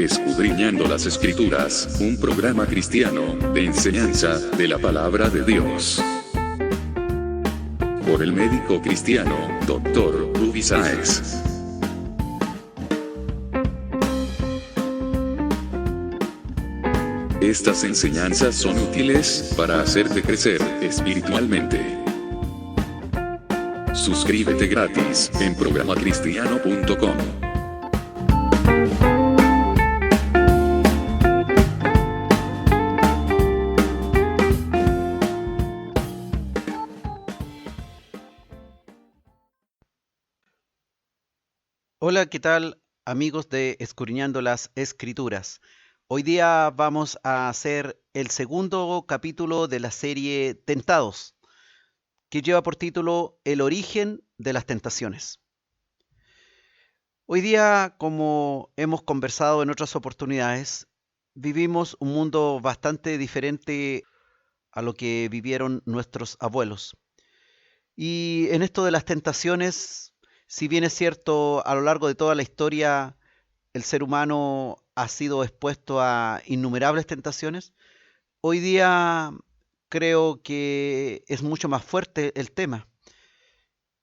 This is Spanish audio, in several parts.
Escudriñando las Escrituras, un programa cristiano de enseñanza de la palabra de Dios. Por el médico cristiano, Dr. Ruby Sáez. Estas enseñanzas son útiles para hacerte crecer espiritualmente. Suscríbete gratis en programacristiano.com. Hola, ¿qué tal, amigos de Escudriñando las Escrituras? Hoy día vamos a hacer el segundo capítulo de la serie Tentados, que lleva por título El origen de las tentaciones. Hoy día, como hemos conversado en otras oportunidades, vivimos un mundo bastante diferente a lo que vivieron nuestros abuelos. Y en esto de las tentaciones, si bien es cierto, a lo largo de toda la historia, el ser humano ha sido expuesto a innumerables tentaciones, hoy día creo que es mucho más fuerte el tema.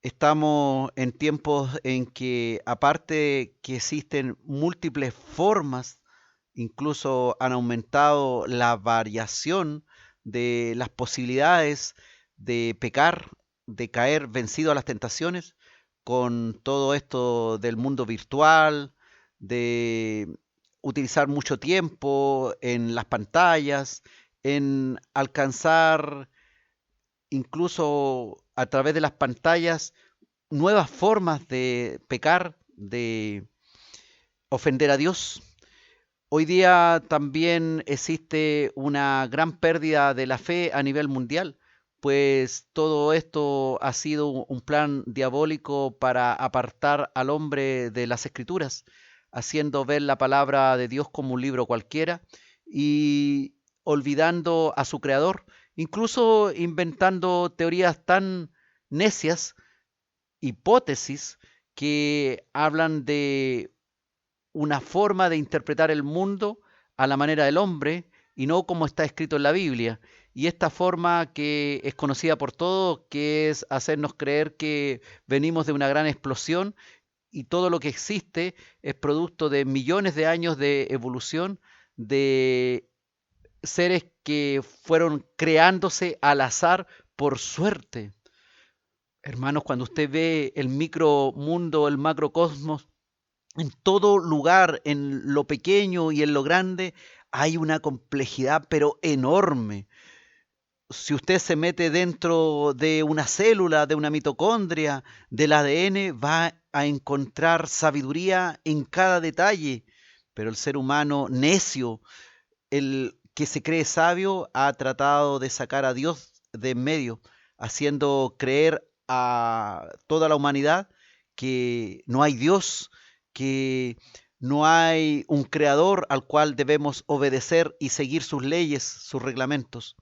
Estamos en tiempos en que, aparte que existen múltiples formas, incluso han aumentado la variación de las posibilidades de pecar, de caer vencido a las tentaciones, con todo esto del mundo virtual, de utilizar mucho tiempo en las pantallas, en alcanzar incluso a través de las pantallas nuevas formas de pecar, de ofender a Dios. Hoy día también existe una gran pérdida de la fe a nivel mundial, pues todo esto ha sido un plan diabólico para apartar al hombre de las Escrituras, haciendo ver la palabra de Dios como un libro cualquiera y olvidando a su creador, incluso inventando teorías tan necias, hipótesis, que hablan de una forma de interpretar el mundo a la manera del hombre y no como está escrito en la Biblia. Y esta forma que es conocida por todos, que es hacernos creer que venimos de una gran explosión y todo lo que existe es producto de millones de años de evolución, de seres que fueron creándose al azar por suerte. Hermanos, cuando usted ve el micromundo, el macrocosmos, en todo lugar, en lo pequeño y en lo grande, hay una complejidad, pero enorme. Si usted se mete dentro de una célula, de una mitocondria, del ADN, va a encontrar sabiduría en cada detalle. Pero el ser humano necio, el que se cree sabio, ha tratado de sacar a Dios de en medio, haciendo creer a toda la humanidad que no hay Dios, que no hay un creador al cual debemos obedecer y seguir sus leyes, sus reglamentos.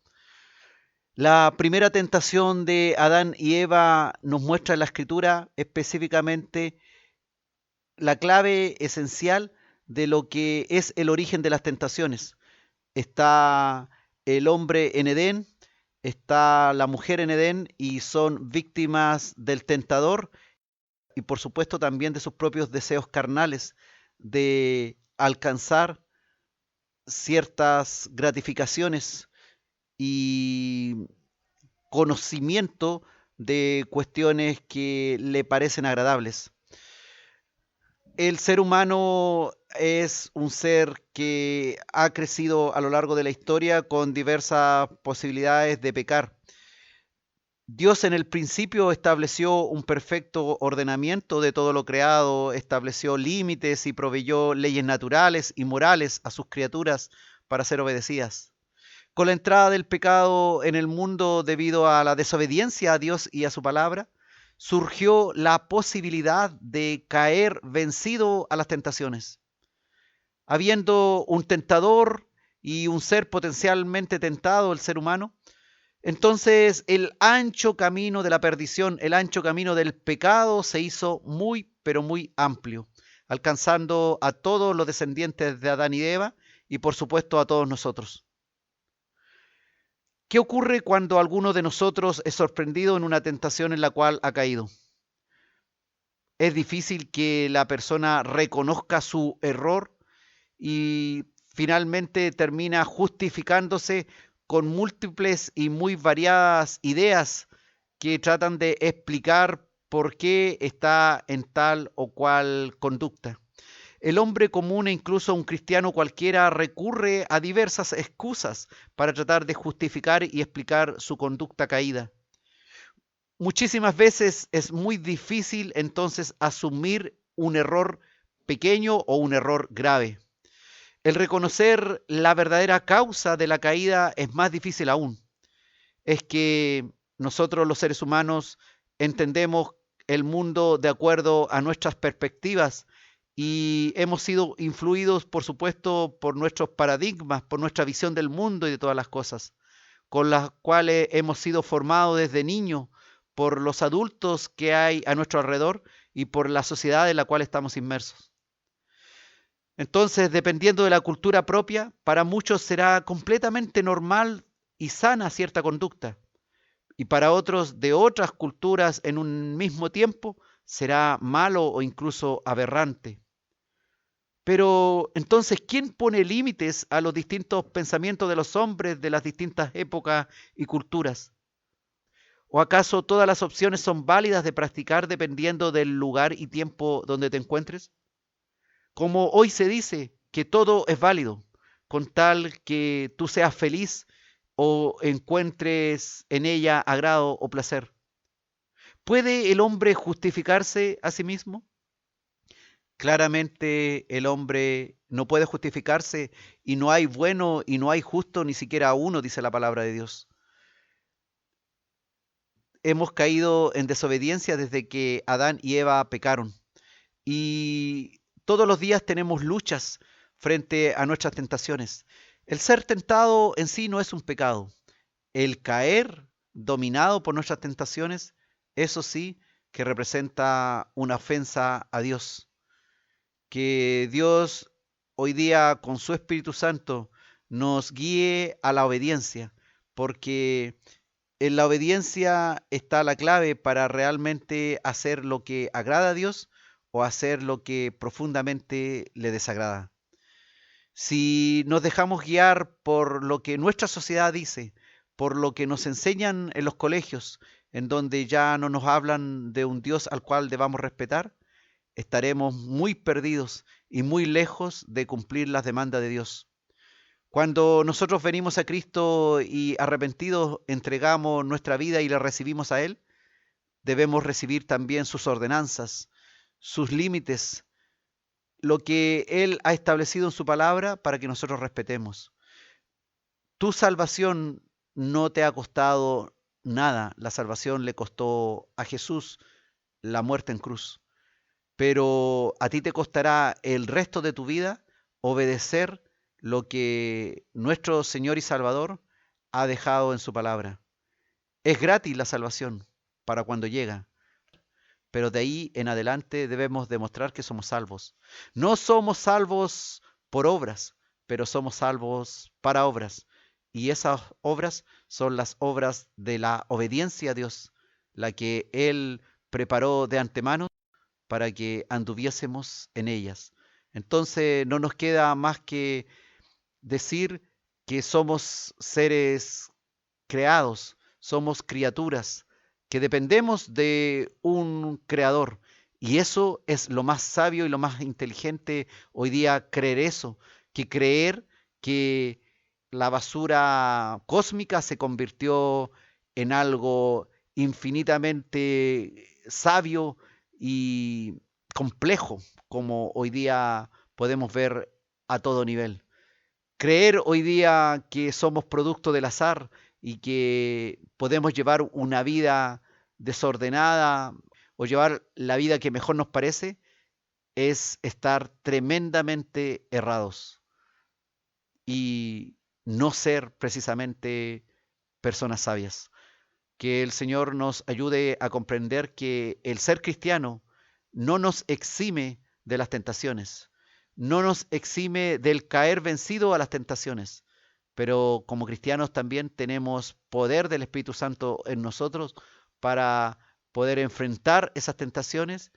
La primera tentación de Adán y Eva nos muestra en la Escritura específicamente la clave esencial de lo que es el origen de las tentaciones. Está el hombre en Edén, está la mujer en Edén y son víctimas del tentador y por supuesto también de sus propios deseos carnales de alcanzar ciertas gratificaciones y conocimiento de cuestiones que le parecen agradables. El ser humano es un ser que ha crecido a lo largo de la historia con diversas posibilidades de pecar. Dios en el principio estableció un perfecto ordenamiento de todo lo creado, estableció límites y proveyó leyes naturales y morales a sus criaturas para ser obedecidas. Con la entrada del pecado en el mundo debido a la desobediencia a Dios y a su palabra, surgió la posibilidad de caer vencido a las tentaciones. Habiendo un tentador y un ser potencialmente tentado, el ser humano, entonces el ancho camino de la perdición, el ancho camino del pecado se hizo muy, pero muy amplio. alcanzando a todos los descendientes de Adán y de Eva y por supuesto a todos nosotros. ¿Qué ocurre cuando alguno de nosotros es sorprendido en una tentación en la cual ha caído? Es difícil que la persona reconozca su error y finalmente termina justificándose con múltiples y muy variadas ideas que tratan de explicar por qué está en tal o cual conducta. El hombre común e incluso un cristiano cualquiera recurre a diversas excusas para tratar de justificar y explicar su conducta caída. Muchísimas veces es muy difícil entonces asumir un error pequeño o un error grave. El reconocer la verdadera causa de la caída es más difícil aún. Es que nosotros los seres humanos entendemos el mundo de acuerdo a nuestras perspectivas y hemos sido influidos, por supuesto, por nuestros paradigmas, por nuestra visión del mundo y de todas las cosas, con las cuales hemos sido formados desde niños por los adultos que hay a nuestro alrededor y por la sociedad en la cual estamos inmersos. Entonces, dependiendo de la cultura propia, para muchos será completamente normal y sana cierta conducta, y para otros de otras culturas en un mismo tiempo será malo o incluso aberrante. Pero entonces, ¿quién pone límites a los distintos pensamientos de los hombres de las distintas épocas y culturas? ¿O acaso todas las opciones son válidas de practicar dependiendo del lugar y tiempo donde te encuentres? Como hoy se dice que todo es válido, con tal que tú seas feliz o encuentres en ella agrado o placer. ¿Puede el hombre justificarse a sí mismo? Claramente el hombre no puede justificarse y no hay bueno y no hay justo ni siquiera uno, dice la palabra de Dios. Hemos caído en desobediencia desde que Adán y Eva pecaron y todos los días tenemos luchas frente a nuestras tentaciones. El ser tentado en sí no es un pecado. El caer dominado por nuestras tentaciones, eso sí que representa una ofensa a Dios. Que Dios hoy día con su Espíritu Santo nos guíe a la obediencia, porque en la obediencia está la clave para realmente hacer lo que agrada a Dios o hacer lo que profundamente le desagrada. Si nos dejamos guiar por lo que nuestra sociedad dice, por lo que nos enseñan en los colegios, en donde ya no nos hablan de un Dios al cual debamos respetar, estaremos muy perdidos y muy lejos de cumplir las demandas de Dios. Cuando nosotros venimos a Cristo y arrepentidos entregamos nuestra vida y le recibimos a Él, debemos recibir también sus ordenanzas, sus límites, lo que Él ha establecido en su palabra para que nosotros respetemos. Tu salvación no te ha costado nada, la salvación le costó a Jesús la muerte en cruz, pero a ti te costará el resto de tu vida obedecer lo que nuestro Señor y Salvador ha dejado en su palabra. Es gratis la salvación para cuando llega, pero de ahí en adelante debemos demostrar que somos salvos. No somos salvos por obras, pero somos salvos para obras. Y esas obras son las obras de la obediencia a Dios, la que Él preparó de antemano para que anduviésemos en ellas. Entonces no nos queda más que decir que somos seres creados, somos criaturas, que dependemos de un creador. Y eso es lo más sabio y lo más inteligente hoy día, creer eso, que creer que la basura cósmica se convirtió en algo infinitamente sabio y complejo, como hoy día podemos ver a todo nivel. Creer hoy día que somos producto del azar y que podemos llevar una vida desordenada o llevar la vida que mejor nos parece es estar tremendamente errados y no ser precisamente personas sabias. Que el Señor nos ayude a comprender que el ser cristiano no nos exime de las tentaciones. No nos exime del caer vencido a las tentaciones. Pero como cristianos también tenemos poder del Espíritu Santo en nosotros para poder enfrentar esas tentaciones,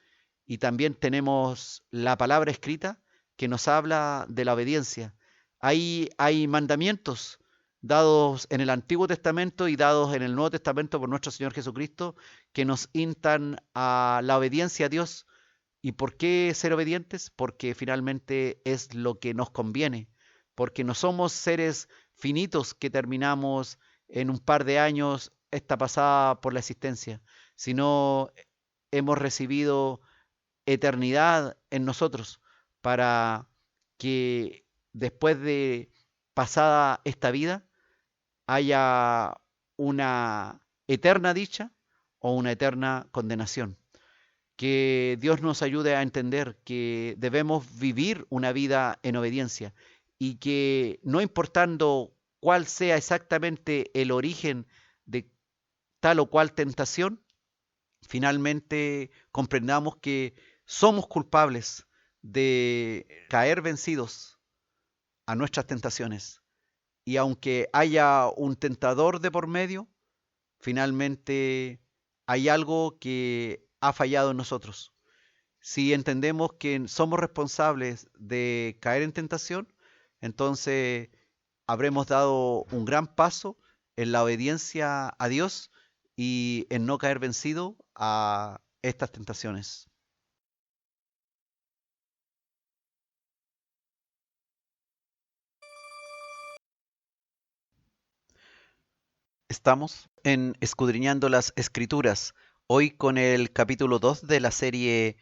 y también tenemos la palabra escrita que nos habla de la obediencia. Hay mandamientos dados en el Antiguo Testamento y dados en el Nuevo Testamento por nuestro Señor Jesucristo que nos instan a la obediencia a Dios. ¿Y por qué ser obedientes? Porque finalmente es lo que nos conviene, porque no somos seres finitos que terminamos en un par de años esta pasada por la existencia, sino hemos recibido eternidad en nosotros para que después de pasada esta vida haya una eterna dicha o una eterna condenación. Que Dios nos ayude a entender que debemos vivir una vida en obediencia y que no importando cuál sea exactamente el origen de tal o cual tentación, finalmente comprendamos que somos culpables de caer vencidos a nuestras tentaciones. Y aunque haya un tentador de por medio, finalmente hay algo que ha fallado en nosotros. Si entendemos que somos responsables de caer en tentación, entonces habremos dado un gran paso en la obediencia a Dios y en no caer vencido a estas tentaciones. Estamos en Escudriñando las Escrituras, hoy con el capítulo 2 de la serie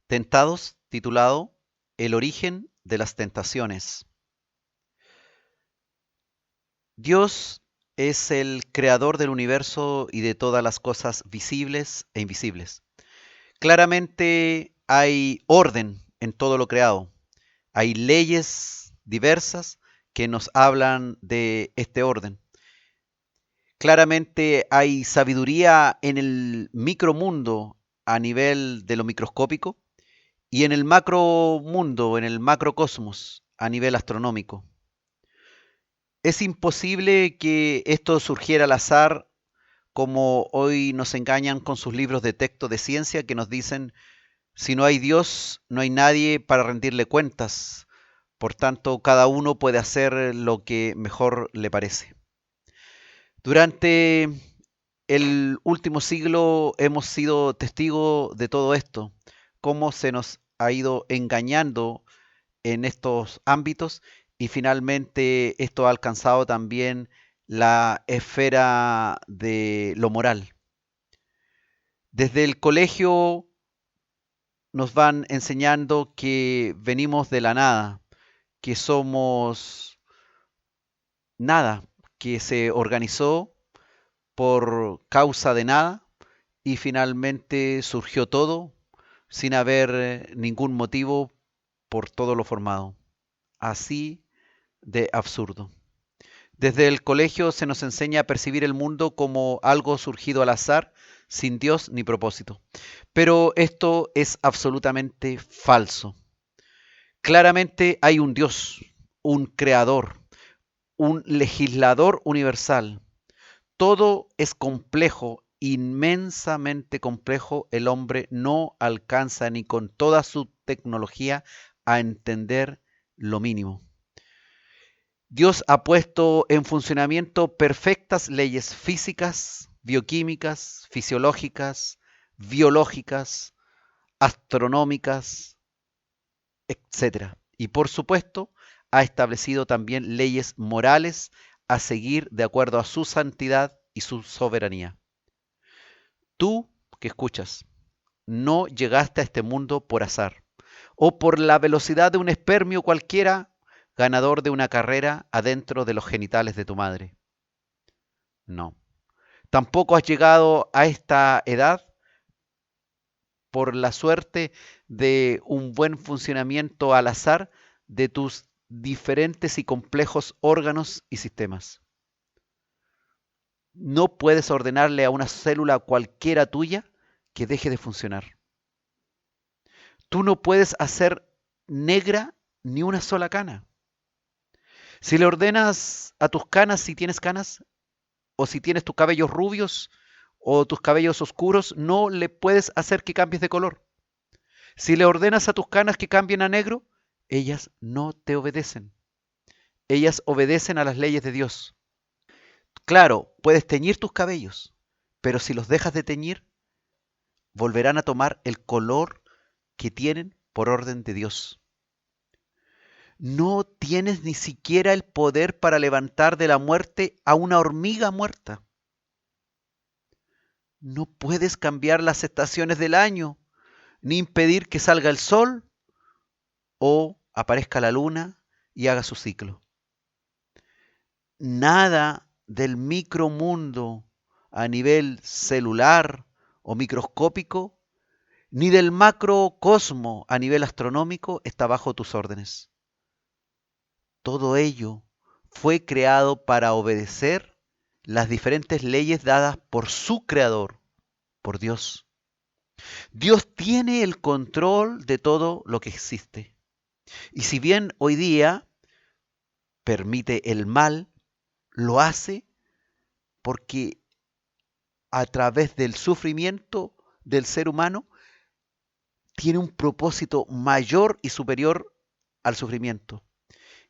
Tentados, titulado El origen de las tentaciones. Dios es el creador del universo y de todas las cosas visibles e invisibles. Claramente hay orden en todo lo creado. Hay leyes diversas que nos hablan de este orden. Claramente hay sabiduría en el micromundo a nivel de lo microscópico y en el macromundo, en el macrocosmos a nivel astronómico. Es imposible que esto surgiera al azar, como hoy nos engañan con sus libros de texto de ciencia que nos dicen, si no hay Dios, no hay nadie para rendirle cuentas. Por tanto, cada uno puede hacer lo que mejor le parece. Durante el último siglo hemos sido testigos de todo esto, cómo se nos ha ido engañando en estos ámbitos y finalmente esto ha alcanzado también la esfera de lo moral. Desde el colegio nos van enseñando que venimos de la nada, que somos nada, que se organizó por causa de nada y finalmente surgió todo sin haber ningún motivo por todo lo formado. Así de absurdo. Desde el colegio se nos enseña a percibir el mundo como algo surgido al azar, sin Dios ni propósito. Pero esto es absolutamente falso. Claramente hay un Dios, un creador, un legislador universal. Todo es complejo, inmensamente complejo. El hombre no alcanza ni con toda su tecnología a entender lo mínimo. Dios ha puesto en funcionamiento perfectas leyes físicas, bioquímicas, fisiológicas, biológicas, astronómicas, etcétera. Y por supuesto, ha establecido también leyes morales a seguir de acuerdo a su santidad y su soberanía. Tú que escuchas, no llegaste a este mundo por azar o por la velocidad de un espermio cualquiera ganador de una carrera adentro de los genitales de tu madre. No. Tampoco has llegado a esta edad por la suerte de un buen funcionamiento al azar de tus diferentes y complejos órganos y sistemas. No puedes ordenarle a una célula cualquiera tuya que deje de funcionar. Tú no puedes hacer negra ni una sola cana. Si le ordenas a tus canas, si tienes canas, o si tienes tus cabellos rubios o tus cabellos oscuros, no le puedes hacer que cambies de color. Si le ordenas a tus canas que cambien a negro, ellas no te obedecen. Ellas obedecen a las leyes de Dios. Claro, puedes teñir tus cabellos, pero si los dejas de teñir, volverán a tomar el color que tienen por orden de Dios. No tienes ni siquiera el poder para levantar de la muerte a una hormiga muerta. No puedes cambiar las estaciones del año, ni impedir que salga el sol o aparezca la luna y haga su ciclo. Nada del micromundo a nivel celular o microscópico, ni del macrocosmo a nivel astronómico está bajo tus órdenes. Todo ello fue creado para obedecer las diferentes leyes dadas por su creador, por Dios. Dios tiene el control de todo lo que existe. Y si bien hoy día permite el mal, lo hace porque a través del sufrimiento del ser humano tiene un propósito mayor y superior al sufrimiento.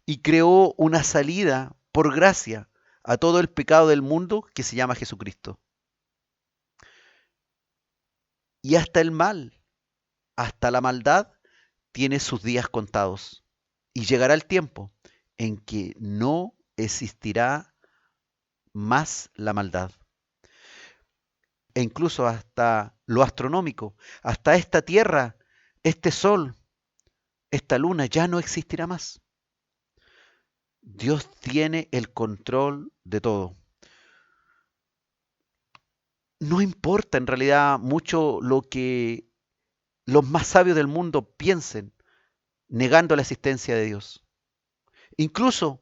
Y creó una salida por gracia a todo el pecado del mundo que se llama Jesucristo. Y hasta el mal, hasta la maldad, tiene sus días contados. Y llegará el tiempo en que no existirá más la maldad. E incluso hasta lo astronómico, hasta esta tierra, este sol, esta luna ya no existirá más. Dios tiene el control de todo. No importa en realidad mucho lo que los más sabios del mundo piensen, negando la existencia de Dios. Incluso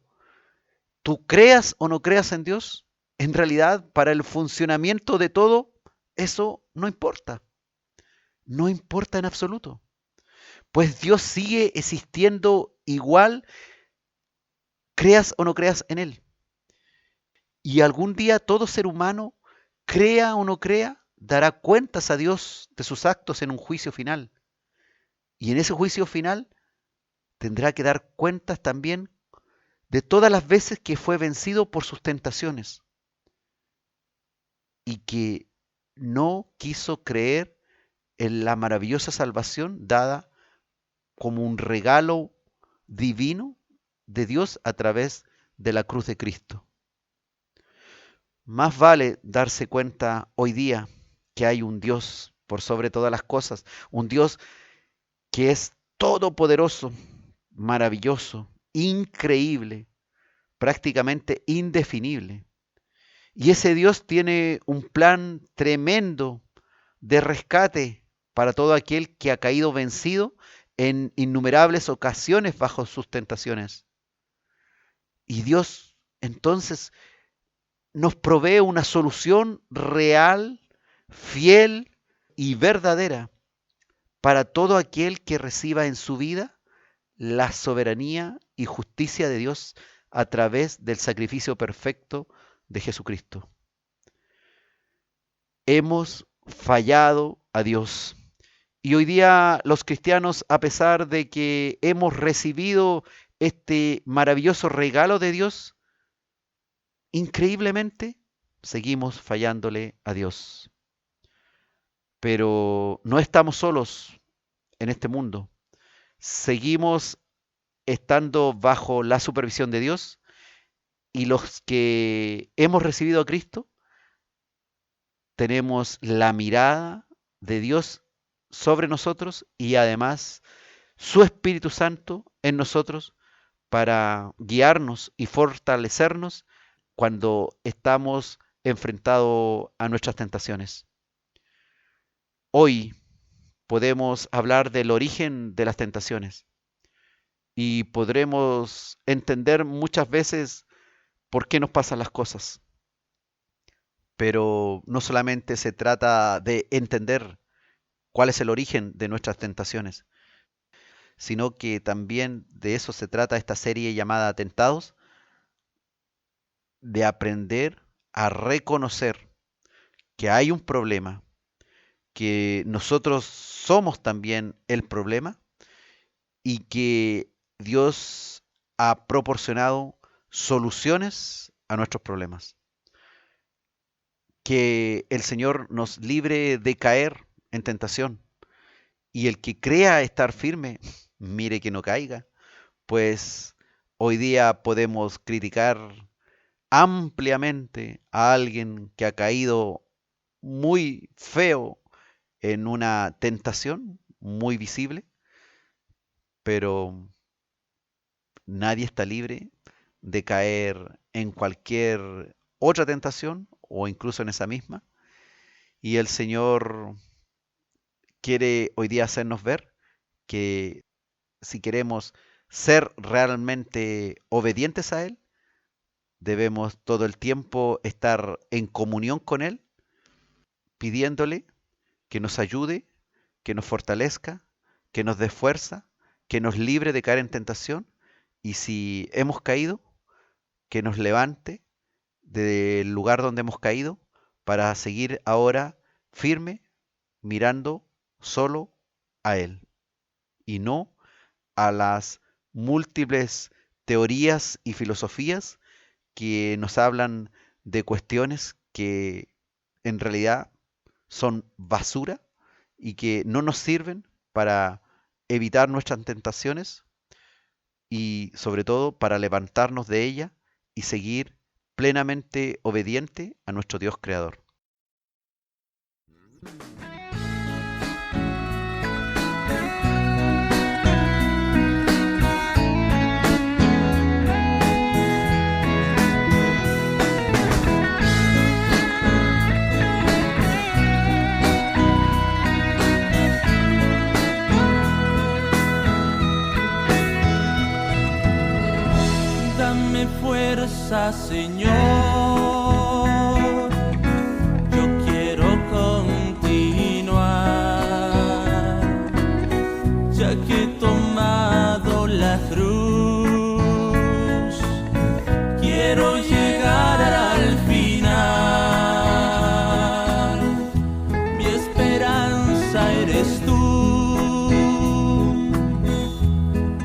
tú creas o no creas en Dios, en realidad para el funcionamiento de todo, eso no importa. No importa en absoluto. Pues Dios sigue existiendo igual, creas o no creas en Él. Y algún día todo ser humano, crea o no crea, dará cuentas a Dios de sus actos en un juicio final. Y en ese juicio final tendrá que dar cuentas también de todas las veces que fue vencido por sus tentaciones y que no quiso creer en la maravillosa salvación dada como un regalo divino de Dios a través de la cruz de Cristo. Más vale darse cuenta hoy día que hay un Dios por sobre todas las cosas, un Dios que es todopoderoso, maravilloso, increíble, prácticamente indefinible. Y ese Dios tiene un plan tremendo de rescate para todo aquel que ha caído vencido en innumerables ocasiones bajo sus tentaciones. Y Dios entonces nos provee una solución real, fiel y verdadera para todo aquel que reciba en su vida la soberanía y justicia de Dios a través del sacrificio perfecto de Jesucristo. Hemos fallado a Dios. Y hoy día los cristianos, a pesar de que hemos recibido este maravilloso regalo de Dios, increíblemente seguimos fallándole a Dios. Pero no estamos solos en este mundo. Seguimos estando bajo la supervisión de Dios y los que hemos recibido a Cristo tenemos la mirada de Dios sobre nosotros y además su Espíritu Santo en nosotros para guiarnos y fortalecernos cuando estamos enfrentados a nuestras tentaciones. Hoy podemos hablar del origen de las tentaciones y podremos entender muchas veces por qué nos pasan las cosas. Pero no solamente se trata de entender cuál es el origen de nuestras tentaciones, sino que también de eso se trata esta serie llamada Tentados, de aprender a reconocer que hay un problema, que nosotros somos también el problema y que Dios ha proporcionado soluciones a nuestros problemas. Que el Señor nos libre de caer en tentación y el que crea estar firme, mire que no caiga, pues hoy día podemos criticar ampliamente a alguien que ha caído muy feo en una tentación muy visible, pero nadie está libre de caer en cualquier otra tentación o incluso en esa misma. Y el Señor quiere hoy día hacernos ver que si queremos ser realmente obedientes a Él, debemos todo el tiempo estar en comunión con Él, pidiéndole que nos ayude, que nos fortalezca, que nos dé fuerza, que nos libre de caer en tentación y si hemos caído, que nos levante del lugar donde hemos caído para seguir ahora firme, mirando solo a Él y no a las múltiples teorías y filosofías que nos hablan de cuestiones que en realidad son basura y que no nos sirven para evitar nuestras tentaciones y sobre todo para levantarnos de ella y seguir plenamente obediente a nuestro Dios creador. Dame fuerza, Señor, yo quiero continuar, ya que he tomado la cruz, quiero llegar al final, mi esperanza eres tú,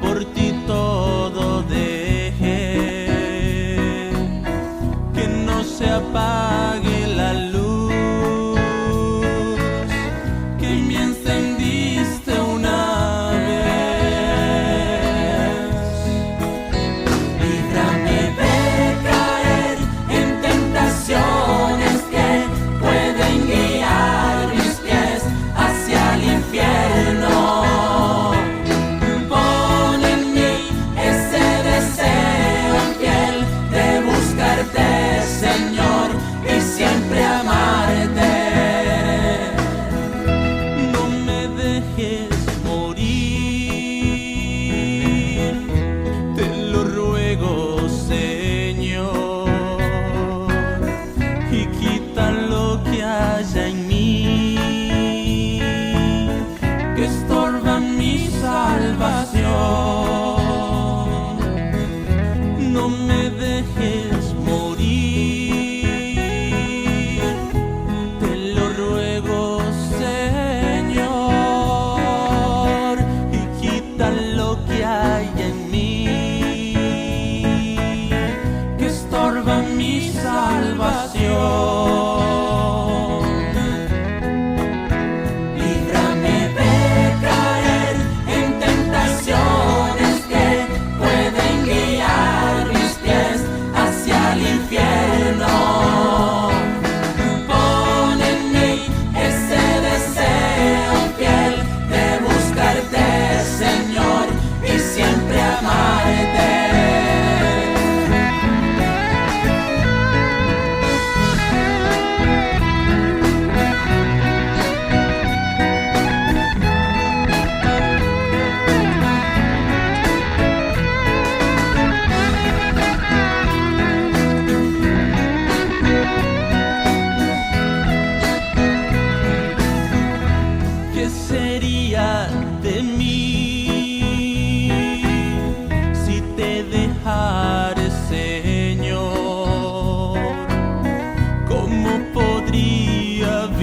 por ti todo dejé. Que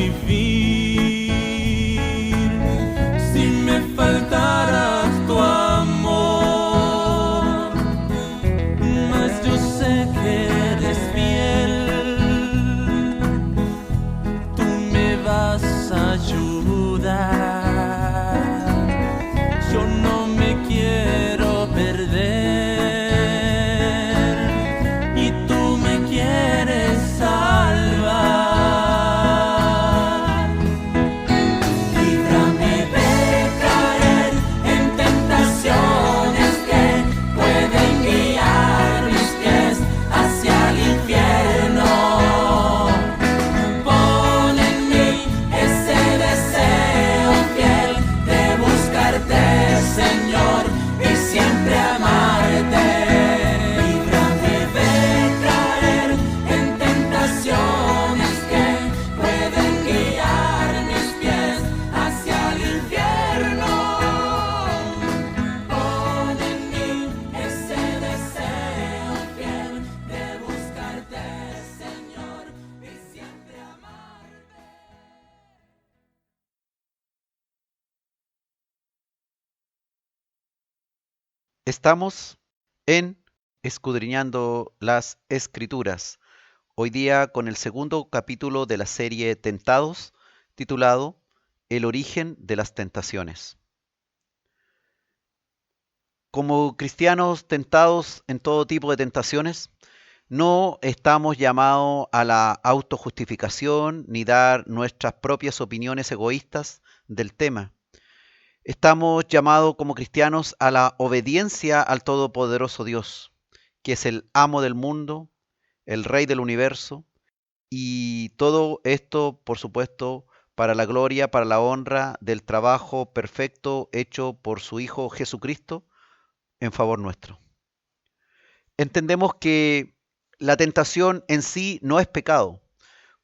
vivir si me faltara tu amor, mas yo sé que eres fiel, tú me vas a ayudar, yo no me quiero perder y tú me quieres salvar. Líbrame de caer en tentaciones que pueden guiar mis pies hacia el infierno. Pon en mí ese deseo fiel de buscarte, Señor, y siempre amarte. Líbrame de caer en tentaciones que pueden guiar mis pies hacia el infierno. Pon en mí ese deseo fiel de buscarte, Señor, y siempre amarte. Estamos en Escudriñando las Escrituras. Hoy día con el segundo capítulo de la serie Tentados, titulado El origen de las tentaciones. Como cristianos tentados en todo tipo de tentaciones, no estamos llamados a la autojustificación ni dar nuestras propias opiniones egoístas del tema. Estamos llamados como cristianos a la obediencia al Todopoderoso Dios, que es el amo del mundo, el Rey del universo, y todo esto, por supuesto, para la gloria, para la honra del trabajo perfecto hecho por su Hijo Jesucristo en favor nuestro. Entendemos que la tentación en sí no es pecado,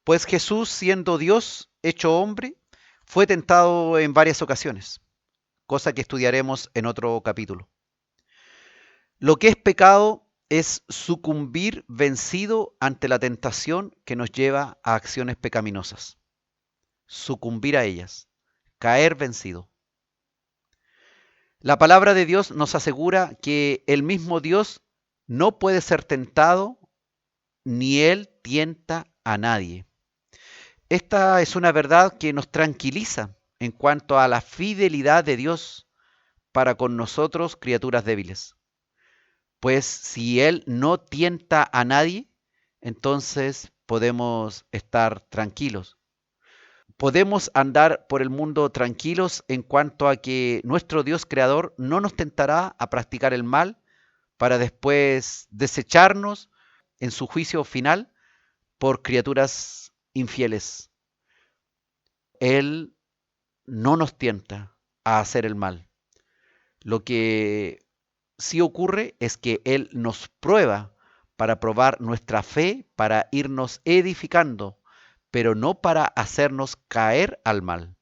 pues Jesús, siendo Dios hecho hombre, fue tentado en varias ocasiones, cosa que estudiaremos en otro capítulo. Lo que es pecado es sucumbir vencido ante la tentación que nos lleva a acciones pecaminosas. Sucumbir a ellas, caer vencido. La palabra de Dios nos asegura que el mismo Dios no puede ser tentado, ni Él tienta a nadie. Esta es una verdad que nos tranquiliza en cuanto a la fidelidad de Dios para con nosotros, criaturas débiles. Pues si Él no tienta a nadie, entonces podemos estar tranquilos. Podemos andar por el mundo tranquilos en cuanto a que nuestro Dios creador no nos tentará a practicar el mal para después desecharnos en su juicio final por criaturas infieles. Él no nos tienta a hacer el mal. Lo que sí ocurre es que Él nos prueba para probar nuestra fe, para irnos edificando, pero no para hacernos caer al mal.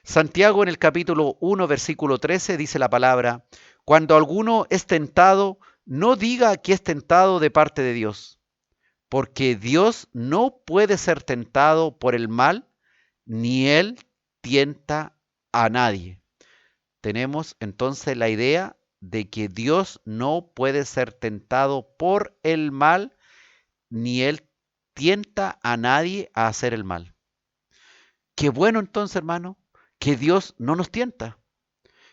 Santiago en el capítulo 1, versículo 13 dice la palabra: cuando alguno es tentado, no diga que es tentado de parte de Dios, porque Dios no puede ser tentado por el mal, ni Él tienta a nadie. Tenemos entonces la idea de que Dios no puede ser tentado por el mal, ni Él tienta a nadie a hacer el mal. Qué bueno entonces, hermano, que Dios no nos tienta.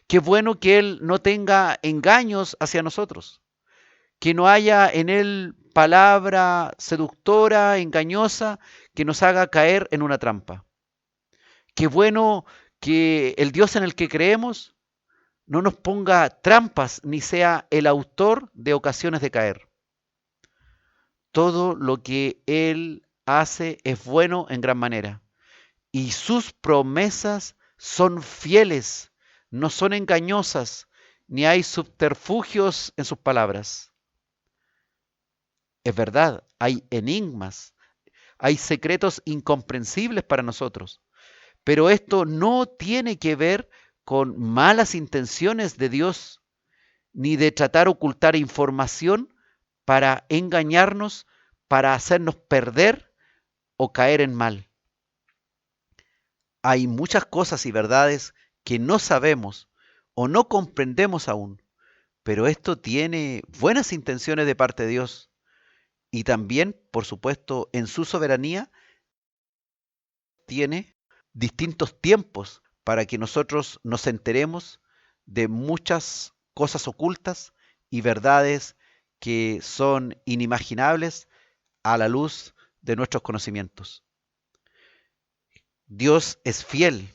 Qué bueno que Él no tenga engaños hacia nosotros, que no haya en Él palabra seductora, engañosa, que nos haga caer en una trampa. Qué bueno que el Dios en el que creemos no nos ponga trampas ni sea el autor de ocasiones de caer. Todo lo que Él hace es bueno en gran manera y sus promesas son fieles, no son engañosas, ni hay subterfugios en sus palabras. Es verdad, hay enigmas, hay secretos incomprensibles para nosotros, pero esto no tiene que ver con malas intenciones de Dios, ni de tratar de ocultar información para engañarnos, para hacernos perder o caer en mal. Hay muchas cosas y verdades que no sabemos o no comprendemos aún, pero esto tiene buenas intenciones de parte de Dios y también, por supuesto, en su soberanía tiene distintos tiempos para que nosotros nos enteremos de muchas cosas ocultas y verdades que son inimaginables a la luz de nuestros conocimientos. Dios es fiel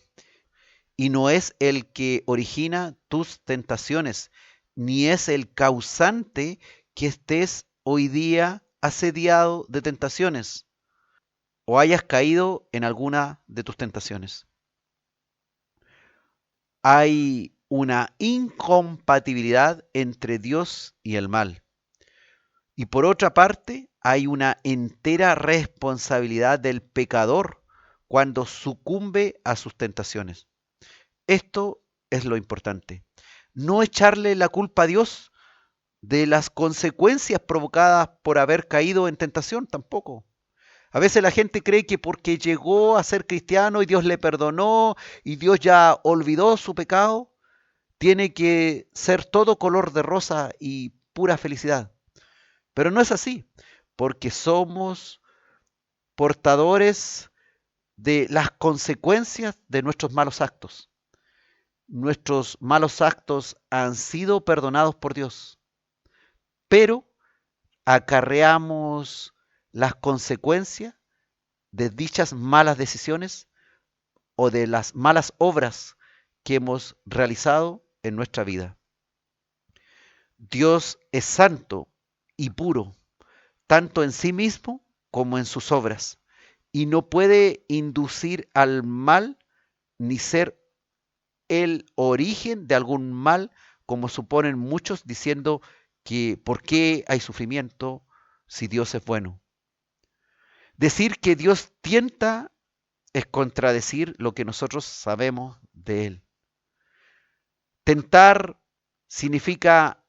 y no es el que origina tus tentaciones, ni es el causante que estés hoy día asediado de tentaciones o hayas caído en alguna de tus tentaciones. Hay una incompatibilidad entre Dios y el mal. Y por otra parte, hay una entera responsabilidad del pecador cuando sucumbe a sus tentaciones. Esto es lo importante. No echarle la culpa a Dios de las consecuencias provocadas por haber caído en tentación tampoco. A veces la gente cree que porque llegó a ser cristiano y Dios le perdonó y Dios ya olvidó su pecado, tiene que ser todo color de rosa y pura felicidad. Pero no es así, porque somos portadores de las consecuencias de nuestros malos actos. Nuestros malos actos han sido perdonados por Dios, pero acarreamos las consecuencias de dichas malas decisiones o de las malas obras que hemos realizado en nuestra vida. Dios es santo y puro, tanto en sí mismo como en sus obras, y no puede inducir al mal ni ser el origen de algún mal, como suponen muchos diciendo que ¿por qué hay sufrimiento si Dios es bueno? Decir que Dios tienta es contradecir lo que nosotros sabemos de Él. Tentar significa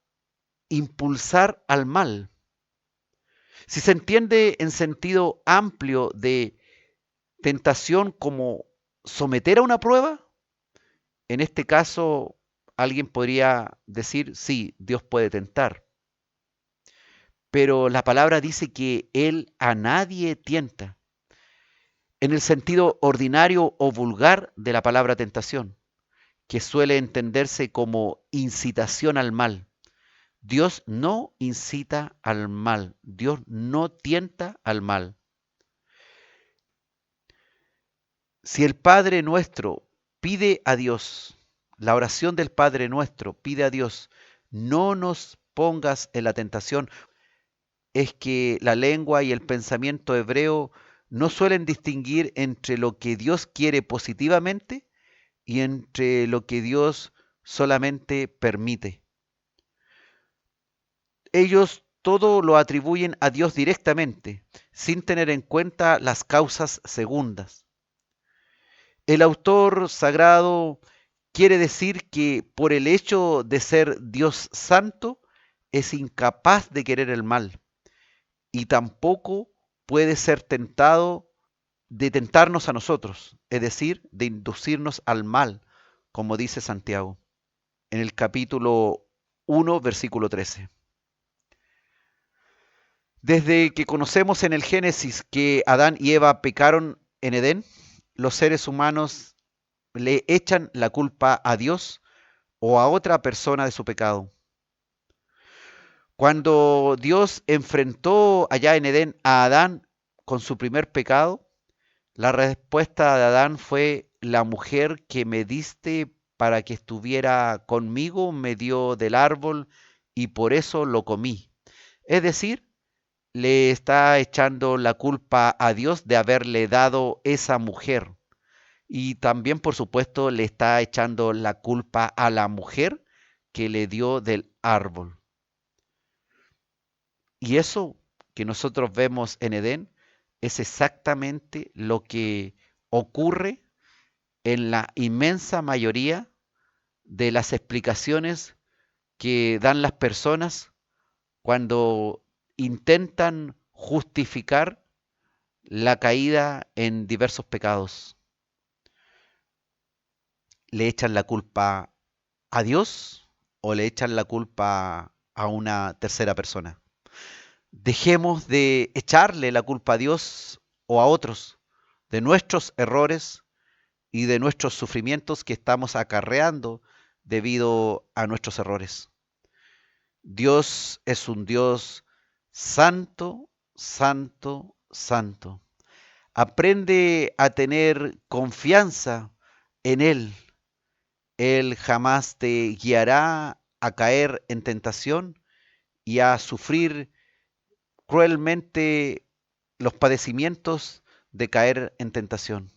impulsar al mal. Si se entiende en sentido amplio de tentación como someter a una prueba, en este caso alguien podría decir, sí, Dios puede tentar. Pero la palabra dice que Él a nadie tienta, en el sentido ordinario o vulgar de la palabra tentación, que suele entenderse como incitación al mal. Dios no incita al mal, Dios no tienta al mal. Si el Padre Nuestro pide a Dios, la oración del Padre Nuestro pide a Dios, no nos pongas en la tentación, es que la lengua y el pensamiento hebreo no suelen distinguir entre lo que Dios quiere positivamente y entre lo que Dios solamente permite. Ellos todo lo atribuyen a Dios directamente, sin tener en cuenta las causas segundas. El autor sagrado quiere decir que por el hecho de ser Dios santo, es incapaz de querer el mal y tampoco puede ser tentado de tentarnos a nosotros, es decir, de inducirnos al mal, como dice Santiago en el capítulo 1, versículo 13. Desde que conocemos en el Génesis que Adán y Eva pecaron en Edén, los seres humanos le echan la culpa a Dios o a otra persona de su pecado. Cuando Dios enfrentó allá en Edén a Adán con su primer pecado, la respuesta de Adán fue: la mujer que me diste para que estuviera conmigo me dio del árbol y por eso lo comí. Es decir, le está echando la culpa a Dios de haberle dado esa mujer. Y también, por supuesto, le está echando la culpa a la mujer que le dio del árbol. Y eso que nosotros vemos en Edén es exactamente lo que ocurre en la inmensa mayoría de las explicaciones que dan las personas cuando intentan justificar la caída en diversos pecados. le echan la culpa a Dios o le echan la culpa a una tercera persona. Dejemos de echarle la culpa a Dios o a otros de nuestros errores y de nuestros sufrimientos que estamos acarreando debido a nuestros errores. Dios es un Dios santo, santo, santo. Aprende a tener confianza en Él. Él jamás te guiará a caer en tentación y a sufrir cruelmente los padecimientos de caer en tentación.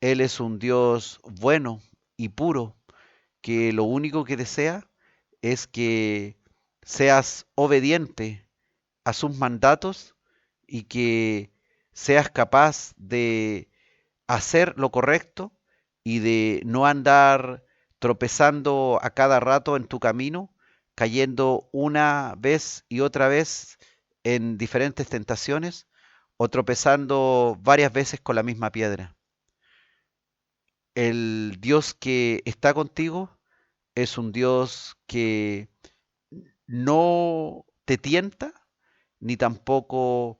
Él es un Dios bueno y puro, que lo único que desea es que seas obediente a sus mandatos y que seas capaz de hacer lo correcto y de no andar tropezando a cada rato en tu camino, cayendo una vez y otra vez en diferentes tentaciones o tropezando varias veces con la misma piedra. El Dios que está contigo es un Dios que no te tienta ni tampoco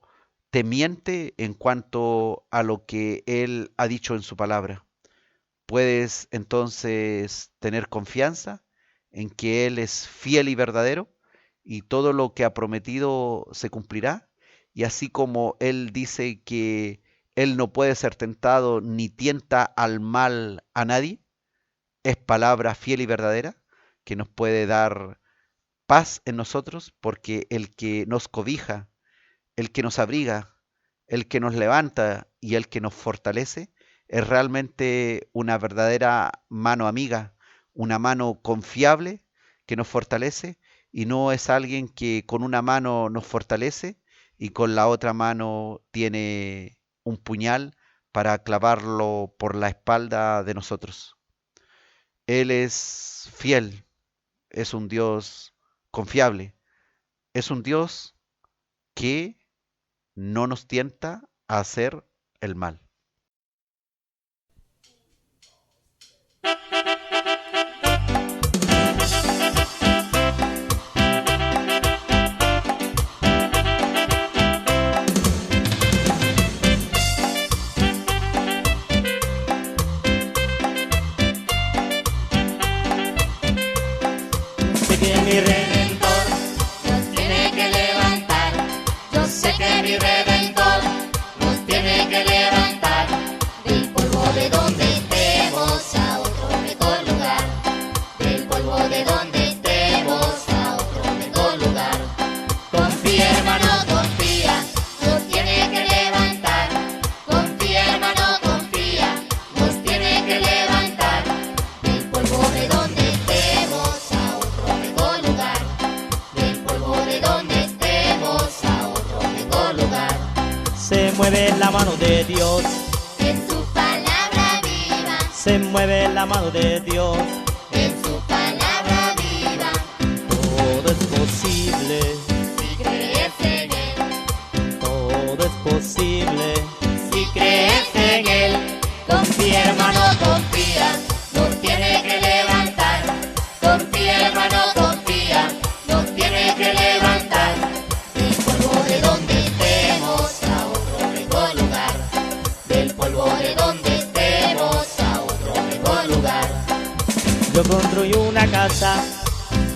te miente en cuanto a lo que Él ha dicho en su palabra. Puedes entonces tener confianza en que Él es fiel y verdadero y todo lo que ha prometido se cumplirá. Y así como Él dice que Él no puede ser tentado ni tienta al mal a nadie, es palabra fiel y verdadera que nos puede dar paz en nosotros, porque el que nos cobija, el que nos abriga, el que nos levanta y el que nos fortalece, es realmente una verdadera mano amiga, una mano confiable que nos fortalece y no es alguien que con una mano nos fortalece y con la otra mano tiene un puñal para clavarlo por la espalda de nosotros. Él es fiel, es un Dios confiable, es un Dios que no nos tienta a hacer el mal. Sé que mi Redentor nos tiene que levantar. Yo sé que mi Redentor nos tiene que levantar del polvo de donde estemos a otro mejor lugar. Del polvo de donde estemos a otro mejor lugar. Confía, hermano, confía, nos tiene que levantar. Confía, hermano, confía, nos tiene que levantar del polvo de donde estemos a otro mejor lugar. Del polvo de donde estemos a otro mejor lugar. Se mueve la mano de Dios, En su palabra viva, se mueve la mano de Dios. en su palabra viva. Todo es posible, Si crees en él, todo es posible. si crees en él, confía, hermano, confía, nos tiene que levantar. Confía, hermano, confía, nos tiene que levantar del polvo de donde estemos a otro mejor lugar. Del polvo de donde estemos a otro mejor lugar. Yo construyo una casa,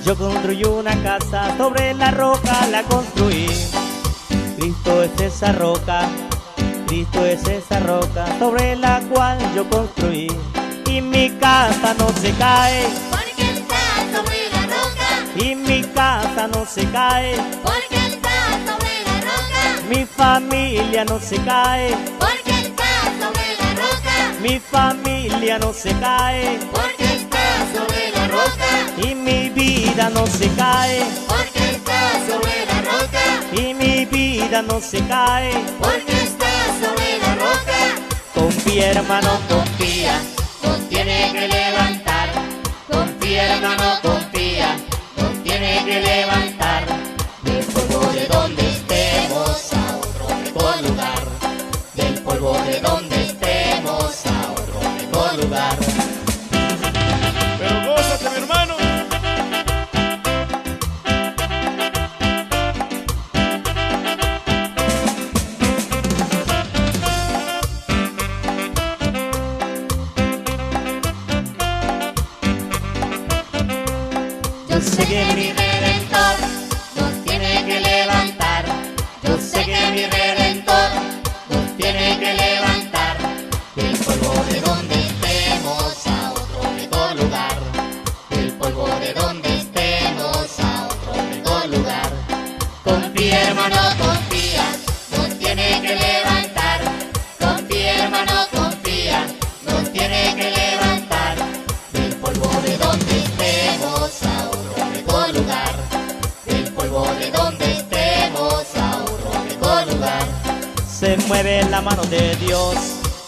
yo construyo una casa, sobre la roca la construí. Cristo es esa roca, Cristo es esa roca, sobre la cual yo construí. Y mi casa no se cae, Porque está sobre la roca, y mi casa no se cae. porque está sobre la roca, Mi familia no se cae, porque está sobre la roca, mi familia no se cae. porque está sobre la roca, Y mi vida no se cae, porque está sobre la roca, y mi vida no se cae. porque está sobre la roca. Confía, hermano, Confía, nos tiene que levantar. Confía, hermano, confía, nos tiene que levantar del polvo de donde estemos a otro mejor lugar. Del polvo de donde estemos a otro mejor lugar. sé que mi Redentor nos tiene que levantar. Yo sé que mi Redentor nos tiene que levantar del polvo de donde estemos a otro mejor lugar. Del polvo de donde estemos a otro mejor lugar. Confía, hermano, confía, nos tiene que levantar. Confía, hermano, confía, nos tiene que levantar del polvo de donde estemos a otro mejor lugar. Del polvo de donde estemos a otro mejor lugar. se mueve la mano de Dios,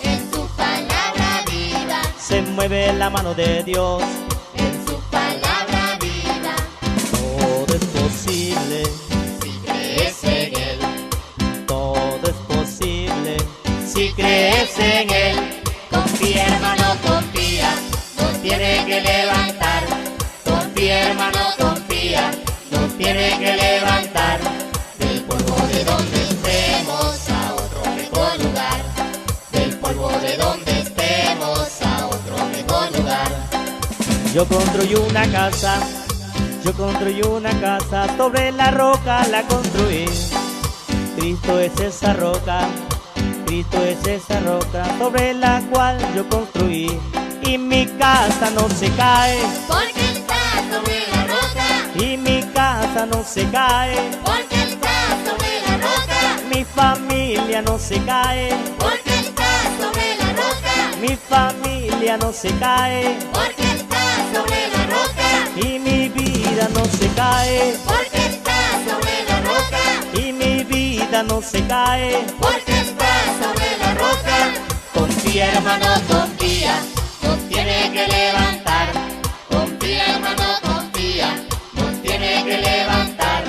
En su palabra viva, se mueve la mano de Dios. en su palabra viva. Todo es posible, Si crees en Él, todo es posible. si crees en Él, confía, hermano, confía, nos tiene que levantar. Confía, hermano, confía, nos tiene que levantar del polvo de donde estemos a otro mejor lugar. Del polvo de donde estemos a otro mejor lugar. Yo construyo una casa, yo construyo una casa, sobre la roca la construí. Cristo es esa roca, Cristo es esa roca, sobre la cual yo construí. Y mi casa no se cae, Porque está sobre la roca, y mi casa no se cae. porque está sobre la roca, Mi familia no se cae, porque está sobre la roca, mi familia no se cae. porque está sobre la roca, Y mi vida no se cae, porque está sobre la roca, y mi vida no se cae. porque está sobre la roca. Confía, hermano, confía, nos tiene que levantar. Confía, hermano, confía, nos tiene que levantar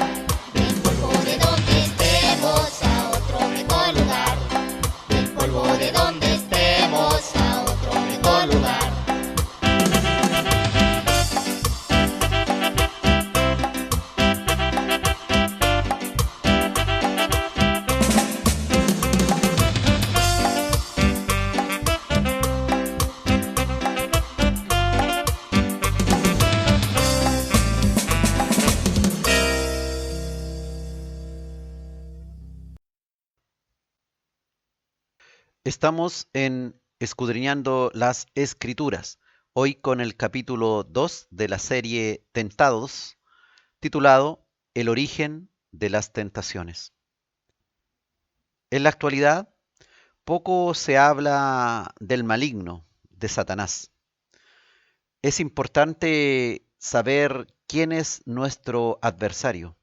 del polvo de donde estemos a otro mejor lugar. Del polvo de donde estemos a otro mejor lugar. Estamos en Escudriñando las Escrituras, hoy con el capítulo 2 de la serie Tentados, titulado El origen de las tentaciones. En la actualidad, poco se habla del maligno, de Satanás. Es importante saber quién es nuestro adversario.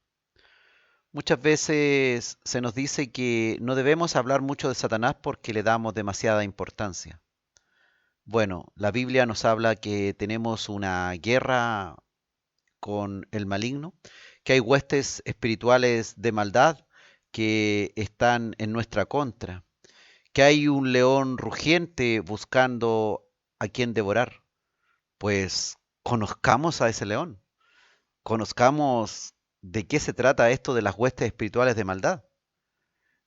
Muchas veces se nos dice que no debemos hablar mucho de Satanás porque le damos demasiada importancia. Bueno, la Biblia nos habla que tenemos una guerra con el maligno, que hay huestes espirituales de maldad que están en nuestra contra, que hay un león rugiente buscando a quien devorar. Pues conozcamos a ese león, conozcamos de qué se trata esto de las huestes espirituales de maldad.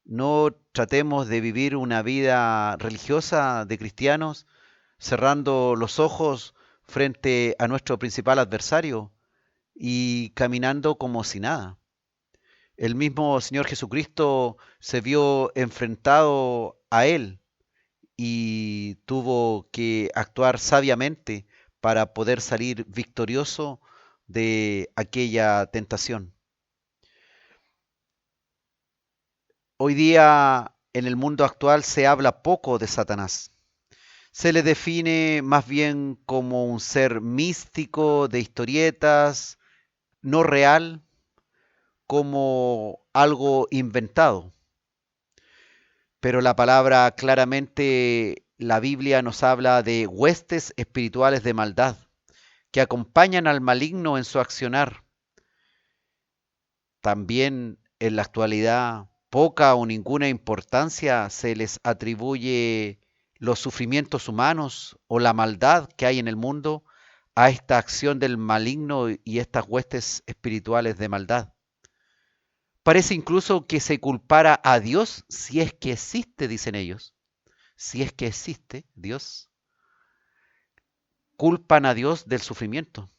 No tratemos de vivir una vida religiosa de cristianos cerrando los ojos frente a nuestro principal adversario y caminando como si nada. El mismo Señor Jesucristo se vio enfrentado a él y tuvo que actuar sabiamente para poder salir victorioso de aquella tentación. Hoy día en el mundo actual se habla poco de Satanás. Se le define más bien como un ser místico de historietas, no real, como algo inventado. Pero la palabra claramente, la Biblia nos habla de huestes espirituales de maldad que acompañan al maligno en su accionar. También en la actualidad poca o ninguna importancia se les atribuye los sufrimientos humanos o la maldad que hay en el mundo a esta acción del maligno y estas huestes espirituales de maldad. Parece incluso que se culpara a Dios si es que existe, dicen ellos. Si es que existe Dios, culpan a Dios del sufrimiento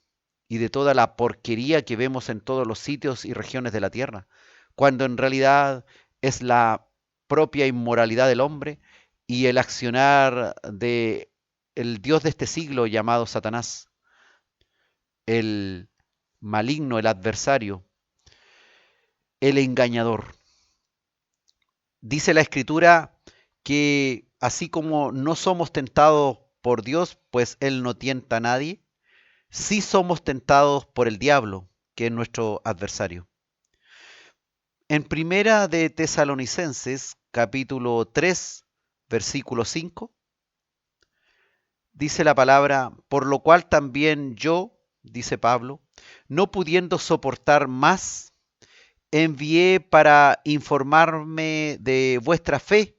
y de toda la porquería que vemos en todos los sitios y regiones de la tierra, cuando en realidad es la propia inmoralidad del hombre y el accionar de el Dios de este siglo llamado Satanás, el maligno, el adversario, el engañador. Dice la Escritura que así como no somos tentados por Dios, pues Él no tienta a nadie, sí somos tentados por el diablo, que es nuestro adversario. En Primera de Tesalonicenses, capítulo 3, versículo 5, dice la palabra, por lo cual también yo, dice Pablo, no pudiendo soportar más, envié para informarme de vuestra fe,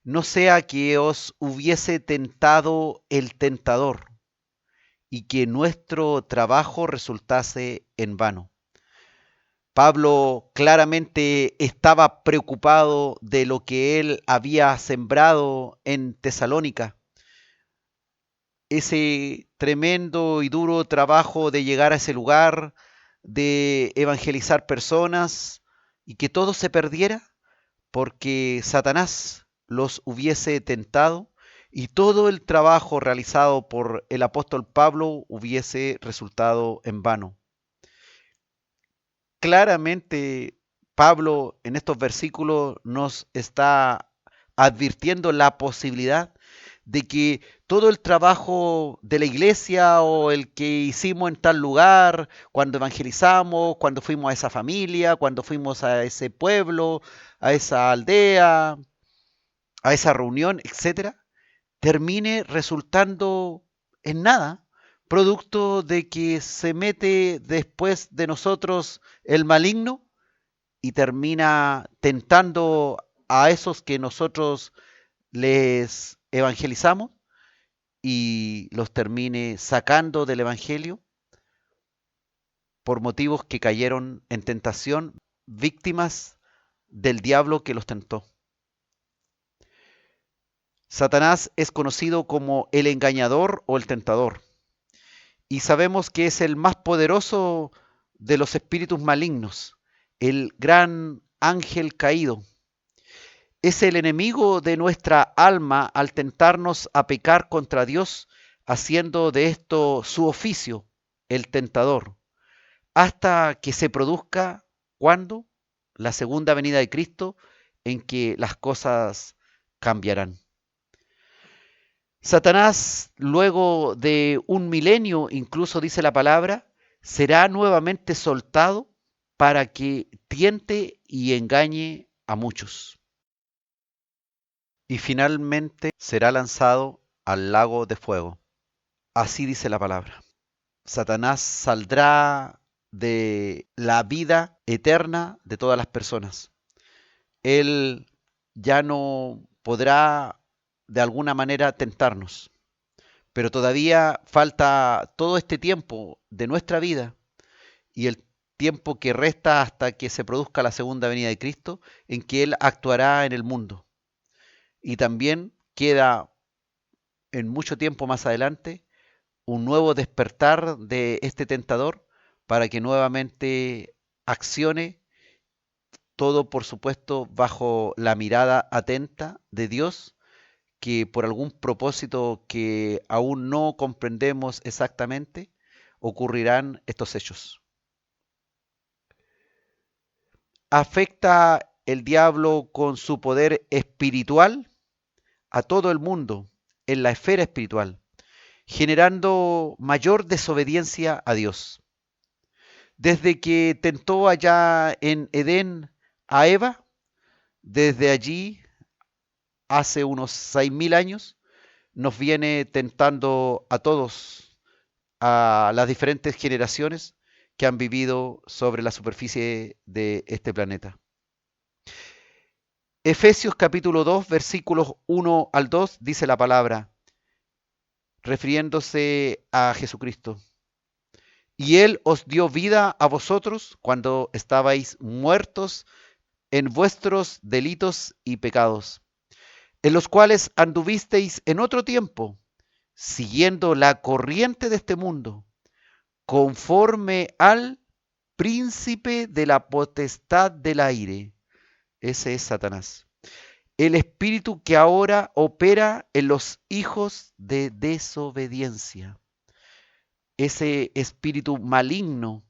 no sea que os hubiese tentado el tentador y que nuestro trabajo resultase en vano. Pablo claramente estaba preocupado de lo que él había sembrado en Tesalónica, ese tremendo y duro trabajo de llegar a ese lugar, de evangelizar personas y que todo se perdiera porque Satanás los hubiese tentado y todo el trabajo realizado por el apóstol Pablo hubiese resultado en vano. Claramente Pablo en estos versículos nos está advirtiendo la posibilidad de que todo el trabajo de la iglesia o el que hicimos en tal lugar, cuando evangelizamos, cuando fuimos a esa familia, cuando fuimos a ese pueblo, a esa aldea, a esa reunión, etcétera, termine resultando en nada, producto de que se mete después de nosotros el maligno y termina tentando a esos que nosotros les evangelizamos y los termine sacando del evangelio por motivos que cayeron en tentación, víctimas del diablo que los tentó. Satanás es conocido como el engañador o el tentador, y sabemos que es el más poderoso de los espíritus malignos, el gran ángel caído. Es el enemigo de nuestra alma al tentarnos a pecar contra Dios, haciendo de esto su oficio, el tentador, hasta que se produzca, ¿cuándo? La segunda venida de Cristo, en que las cosas cambiarán. Satanás, luego de un milenio, incluso dice la palabra, será nuevamente soltado para que tiente y engañe a muchos. Y finalmente será lanzado al lago de fuego. Así dice la palabra. Satanás saldrá de la vida eterna de todas las personas. Él ya no podrá de alguna manera tentarnos, pero todavía falta todo este tiempo de nuestra vida y el tiempo que resta hasta que se produzca la segunda venida de Cristo, en que Él actuará en el mundo. Y también queda en mucho tiempo más adelante un nuevo despertar de este tentador para que nuevamente accione, todo por supuesto bajo la mirada atenta de Dios, que por algún propósito que aún no comprendemos exactamente, ocurrirán estos hechos. ¿Afecta el diablo con su poder espiritual a todo el mundo en la esfera espiritual, generando mayor desobediencia a Dios? Desde que tentó allá en Edén a Eva, desde allí, hace unos 6.000 años, nos viene tentando a todos, a las diferentes generaciones que han vivido sobre la superficie de este planeta. Efesios capítulo 2, versículos 1 al 2, dice la palabra, refiriéndose a Jesucristo. Y Él os dio vida a vosotros cuando estabais muertos en vuestros delitos y pecados, en los cuales anduvisteis en otro tiempo, siguiendo la corriente de este mundo, conforme al príncipe de la potestad del aire. Ese es Satanás. El espíritu que ahora opera en los hijos de desobediencia. Ese espíritu maligno,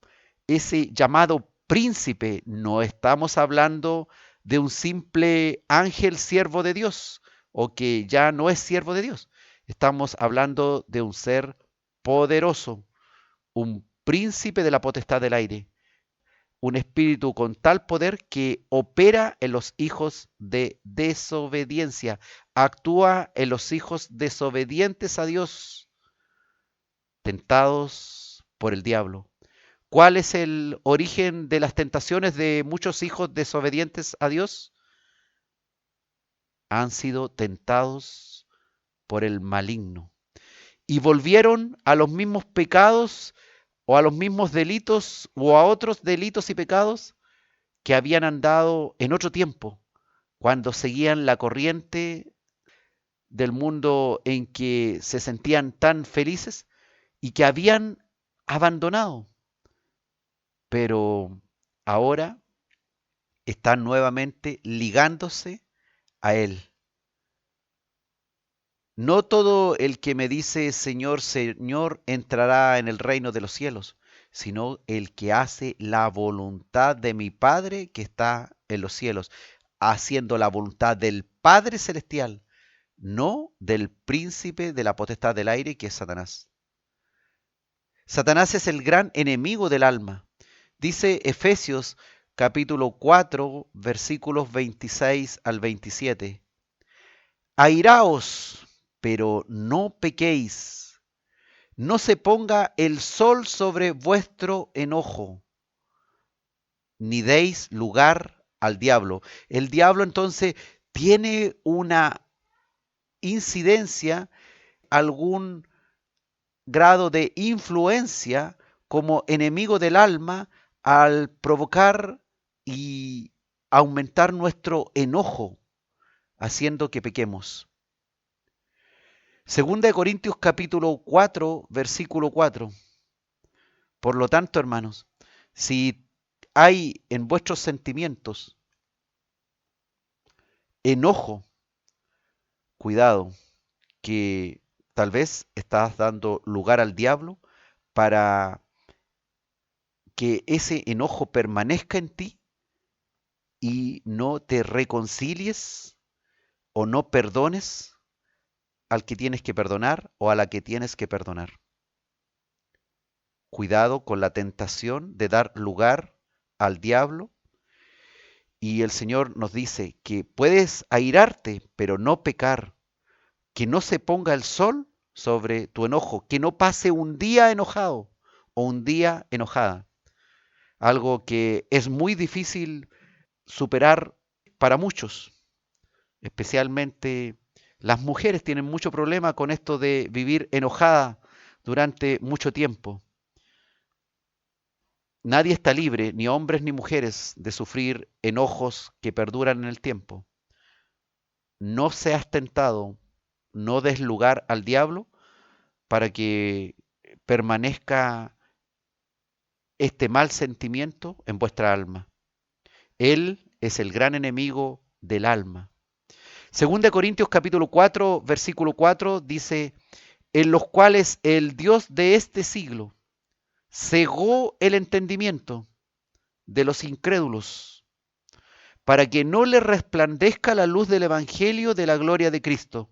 ese llamado príncipe, no estamos hablando de un simple ángel siervo de Dios o que ya no es siervo de Dios. Estamos hablando de un ser poderoso, un príncipe de la potestad del aire, un espíritu con tal poder que opera en los hijos de desobediencia, actúa en los hijos desobedientes a Dios, tentados por el diablo. ¿Cuál es el origen de las tentaciones de muchos hijos desobedientes a Dios? Han sido tentados por el maligno y volvieron a los mismos pecados o a los mismos delitos o a otros delitos y pecados que habían andado en otro tiempo, cuando seguían la corriente del mundo en que se sentían tan felices y que habían abandonado. Pero ahora están nuevamente ligándose a Él. No todo el que me dice Señor, Señor entrará en el reino de los cielos, sino el que hace la voluntad de mi Padre que está en los cielos, haciendo la voluntad del Padre celestial, no del príncipe de la potestad del aire que es Satanás. Satanás es el gran enemigo del alma. Dice Efesios capítulo 4, versículos 26 al 27. Airaos, pero no pequéis. No se ponga el sol sobre vuestro enojo, ni deis lugar al diablo. El diablo entonces tiene una incidencia, algún grado de influencia como enemigo del alma al provocar y aumentar nuestro enojo, haciendo que pequemos. Segunda de Corintios capítulo 4, versículo 4. Por lo tanto, hermanos, si hay en vuestros sentimientos enojo, cuidado, que tal vez estás dando lugar al diablo para que ese enojo permanezca en ti y no te reconcilies o no perdones al que tienes que perdonar o a la que tienes que perdonar. Cuidado con la tentación de dar lugar al diablo. Y el Señor nos dice que puedes airarte, pero no pecar. Que no se ponga el sol sobre tu enojo. Que no pase un día enojado o un día enojada. Algo que es muy difícil superar para muchos. Especialmente las mujeres tienen mucho problema con esto de vivir enojada durante mucho tiempo. Nadie está libre, ni hombres ni mujeres, de sufrir enojos que perduran en el tiempo. No seas tentado, no des lugar al diablo para que permanezca este mal sentimiento en vuestra alma. Él es el gran enemigo del alma. Segunda de Corintios capítulo 4, versículo 4 dice, en los cuales el Dios de este siglo cegó el entendimiento de los incrédulos, para que no le resplandezca la luz del Evangelio de la gloria de Cristo,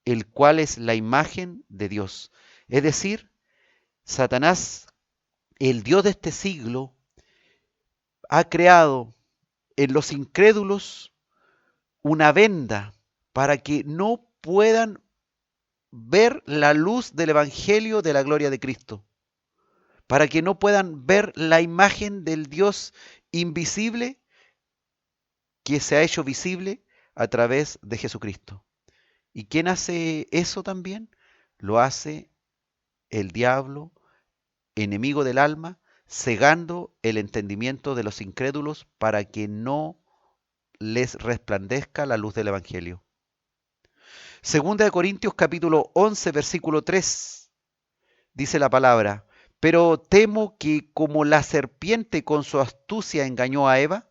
el cual es la imagen de Dios. Es decir, Satanás, el Dios de este siglo, ha creado en los incrédulos una venda para que no puedan ver la luz del Evangelio de la gloria de Cristo, para que no puedan ver la imagen del Dios invisible que se ha hecho visible a través de Jesucristo. ¿Y quién hace eso también? Lo hace el diablo, enemigo del alma, cegando el entendimiento de los incrédulos para que no les resplandezca la luz del Evangelio. Segunda de Corintios capítulo 11, versículo 3, dice la palabra, Pero temo que como la serpiente con su astucia engañó a Eva,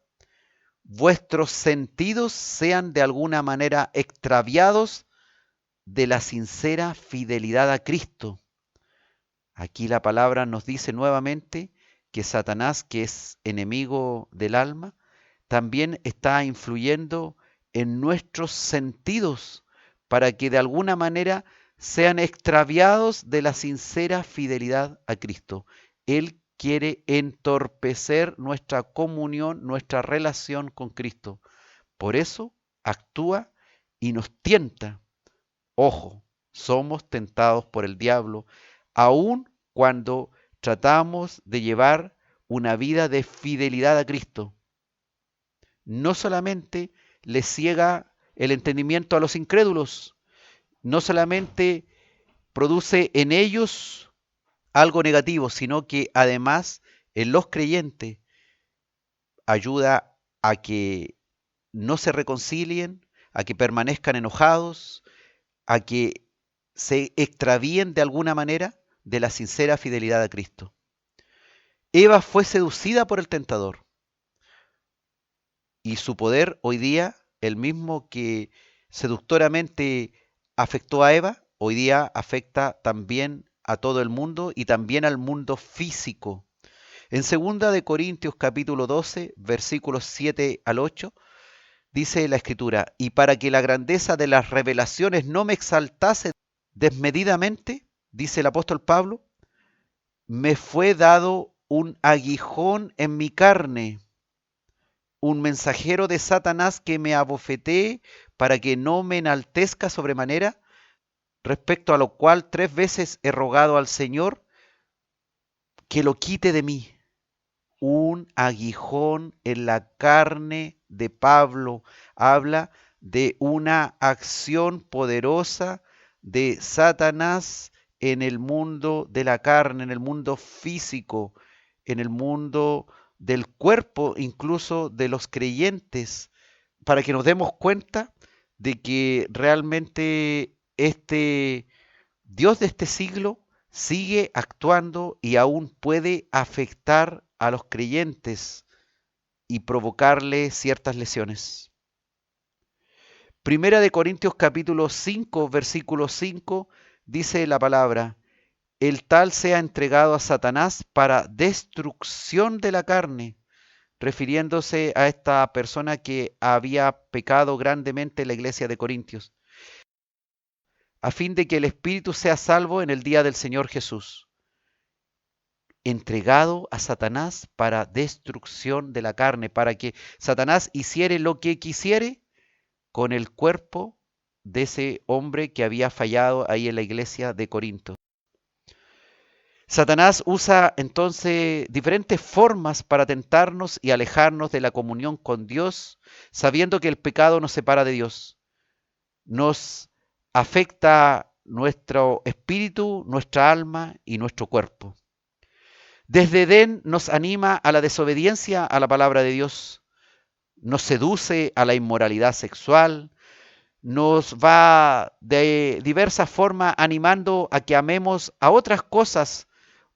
vuestros sentidos sean de alguna manera extraviados de la sincera fidelidad a Cristo. Aquí la palabra nos dice nuevamente que Satanás, que es enemigo del alma, también está influyendo en nuestros sentidos para que de alguna manera sean extraviados de la sincera fidelidad a Cristo. Él quiere entorpecer nuestra comunión, nuestra relación con Cristo. Por eso actúa y nos tienta. Ojo, somos tentados por el diablo, aun cuando tratamos de llevar una vida de fidelidad a Cristo. No solamente le ciega el entendimiento a los incrédulos, no solamente produce en ellos algo negativo, sino que además en los creyentes ayuda a que no se reconcilien, a que permanezcan enojados, a que se extravíen de alguna manera de la sincera fidelidad a Cristo. Eva fue seducida por el tentador y su poder hoy día, el mismo que seductoramente afectó a Eva, hoy día afecta también a todo el mundo y también al mundo físico. En 2 de Corintios capítulo 12, versículos 7 al 8, dice la Escritura: y para que la grandeza de las revelaciones no me exaltase desmedidamente, dice el apóstol Pablo, me fue dado un aguijón en mi carne, un mensajero de Satanás que me abofetee para que no me enaltezca sobremanera, respecto a lo cual 3 veces he rogado al Señor que lo quite de mí. Un aguijón en la carne de Pablo habla de una acción poderosa de Satanás en el mundo de la carne, en el mundo físico, en el mundo del cuerpo, incluso de los creyentes, para que nos demos cuenta de que realmente este Dios de este siglo sigue actuando y aún puede afectar a los creyentes y provocarle ciertas lesiones. Primera de Corintios capítulo 5, versículo 5, dice la palabra: el tal sea entregado a Satanás para destrucción de la carne, refiriéndose a esta persona que había pecado grandemente en la iglesia de Corintios, a fin de que el espíritu sea salvo en el día del Señor Jesús. Entregado a Satanás para destrucción de la carne, para que Satanás hiciere lo que quisiere con el cuerpo de ese hombre que había fallado ahí en la iglesia de Corinto. Satanás usa entonces diferentes formas para tentarnos y alejarnos de la comunión con Dios, sabiendo que el pecado nos separa de Dios. Nos afecta nuestro espíritu, nuestra alma y nuestro cuerpo. Desde Edén nos anima a la desobediencia a la palabra de Dios, nos seduce a la inmoralidad sexual, nos va de diversas formas animando a que amemos a otras cosas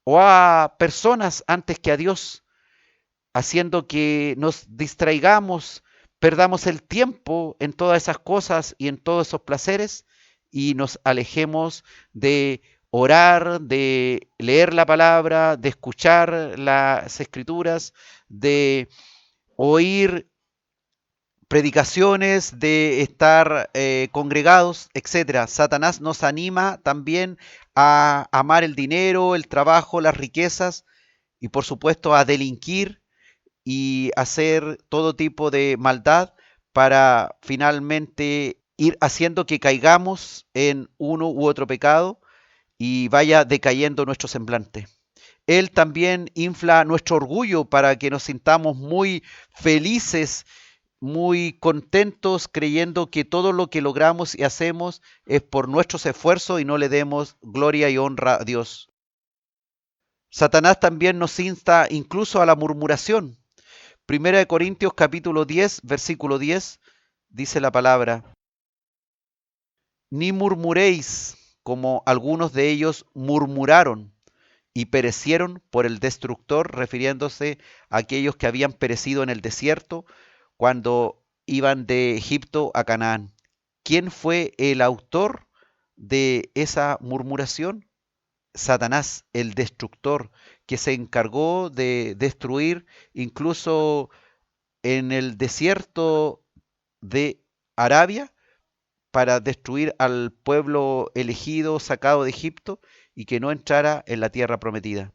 o a personas antes que a Dios, haciendo que nos distraigamos, perdamos el tiempo en todas esas cosas y en todos esos placeres y nos alejemos de orar, de leer la palabra, de escuchar las escrituras, de oír predicaciones, de estar congregados, etc. Satanás nos anima también a amar el dinero, el trabajo, las riquezas y por supuesto a delinquir y hacer todo tipo de maldad para finalmente ir haciendo que caigamos en uno u otro pecado y vaya decayendo nuestro semblante. Él también infla nuestro orgullo para que nos sintamos muy felices, muy contentos, creyendo que todo lo que logramos y hacemos es por nuestros esfuerzos y no le demos gloria y honra a Dios. Satanás también nos insta incluso a la murmuración. Primera de Corintios capítulo 10, versículo 10, dice la palabra: ni murmuréis como algunos de ellos murmuraron y perecieron por el destructor, refiriéndose a aquellos que habían perecido en el desierto cuando iban de Egipto a Canaán. ¿Quién fue el autor de esa murmuración? Satanás, el destructor, que se encargó de destruir incluso en el desierto de Arabia para destruir al pueblo elegido, sacado de Egipto y que no entrara en la tierra prometida.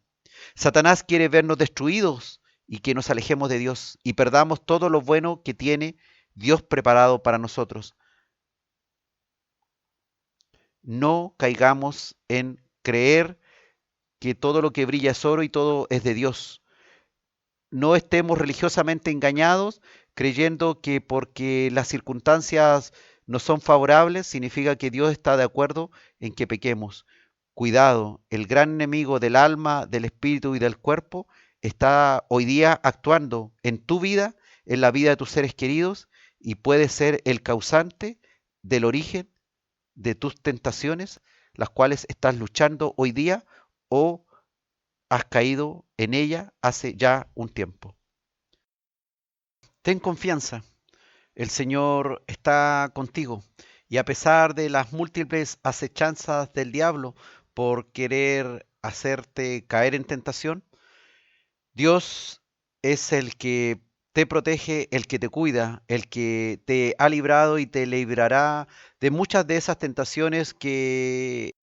Satanás quiere vernos destruidos y que nos alejemos de Dios y perdamos todo lo bueno que tiene Dios preparado para nosotros. No caigamos en creer que todo lo que brilla es oro y todo es de Dios. No estemos religiosamente engañados creyendo que porque las circunstancias no son favorables significa que Dios está de acuerdo en que pequemos. Cuidado, el gran enemigo del alma, del espíritu y del cuerpo está hoy día actuando en tu vida, en la vida de tus seres queridos y puede ser el causante del origen de tus tentaciones, las cuales estás luchando hoy día o has caído en ella hace ya un tiempo. Ten confianza, el Señor está contigo y a pesar de las múltiples acechanzas del diablo por querer hacerte caer en tentación, Dios es el que te protege, el que te cuida, el que te ha librado y te librará de muchas de esas tentaciones que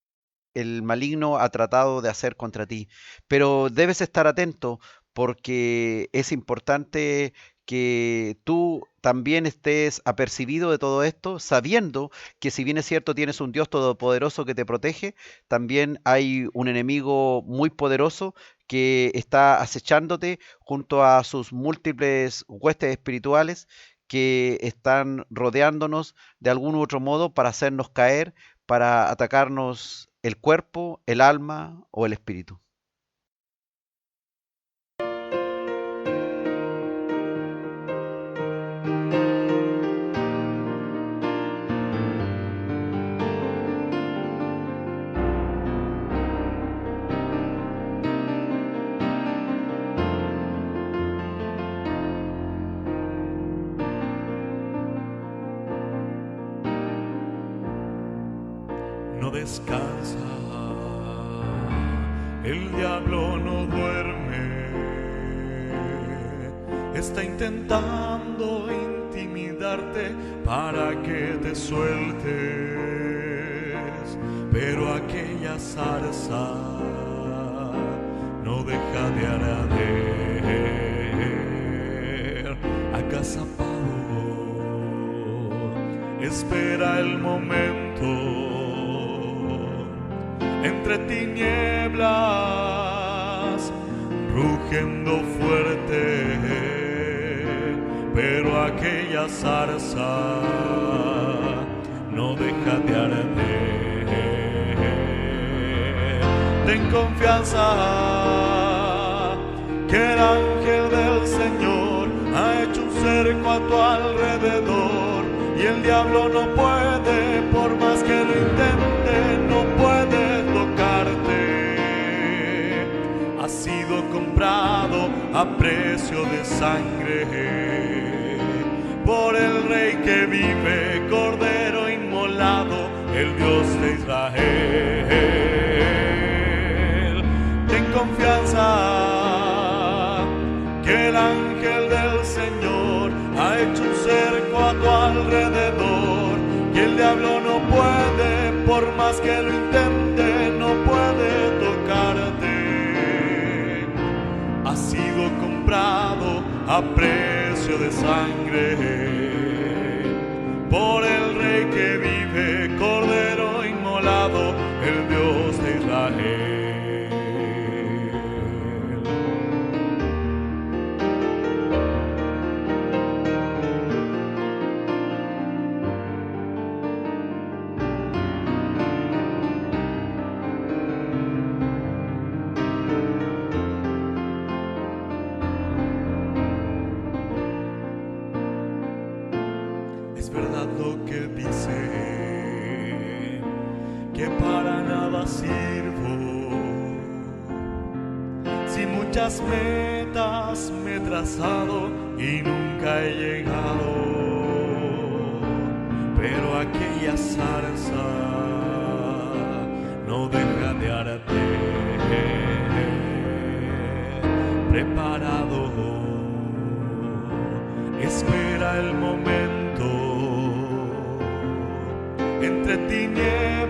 el maligno ha tratado de hacer contra ti. Pero debes estar atento porque es importante que tú también estés apercibido de todo esto, sabiendo que si bien es cierto tienes un Dios todopoderoso que te protege, también hay un enemigo muy poderoso que está acechándote junto a sus múltiples huestes espirituales que están rodeándonos de algún u otro modo para hacernos caer, para atacarnos el cuerpo, el alma o el espíritu. No descansa, el diablo no duerme, está intentando intimidarte para que te sueltes, pero aquella zarza no deja de arder. Agazapado, espera el momento. Entre tinieblas, rugiendo fuerte, pero aquella zarza no deja de arder. Ten confianza que el ángel del Señor ha hecho un cerco a tu alrededor y el diablo no puede, por más que lo intente, no puede tocarte. Has sido comprado a precio de sangre por el Rey que vive, Cordero inmolado, el Dios de Israel. Ten confianza que el ángel del Señor ha hecho un cerco a tu alrededor y el diablo no puede, por más que lo intente, no puede tocarte. Has sido comprado a precio de sangre por el Rey que vive, Cordero inmolado, el Dios de Israel. Es verdad lo que dice, que para nada sirvo, Muchas metas me he trazado y nunca he llegado, pero aquella zarza no deja de arder. Preparado, espera el momento, entre tinieblas,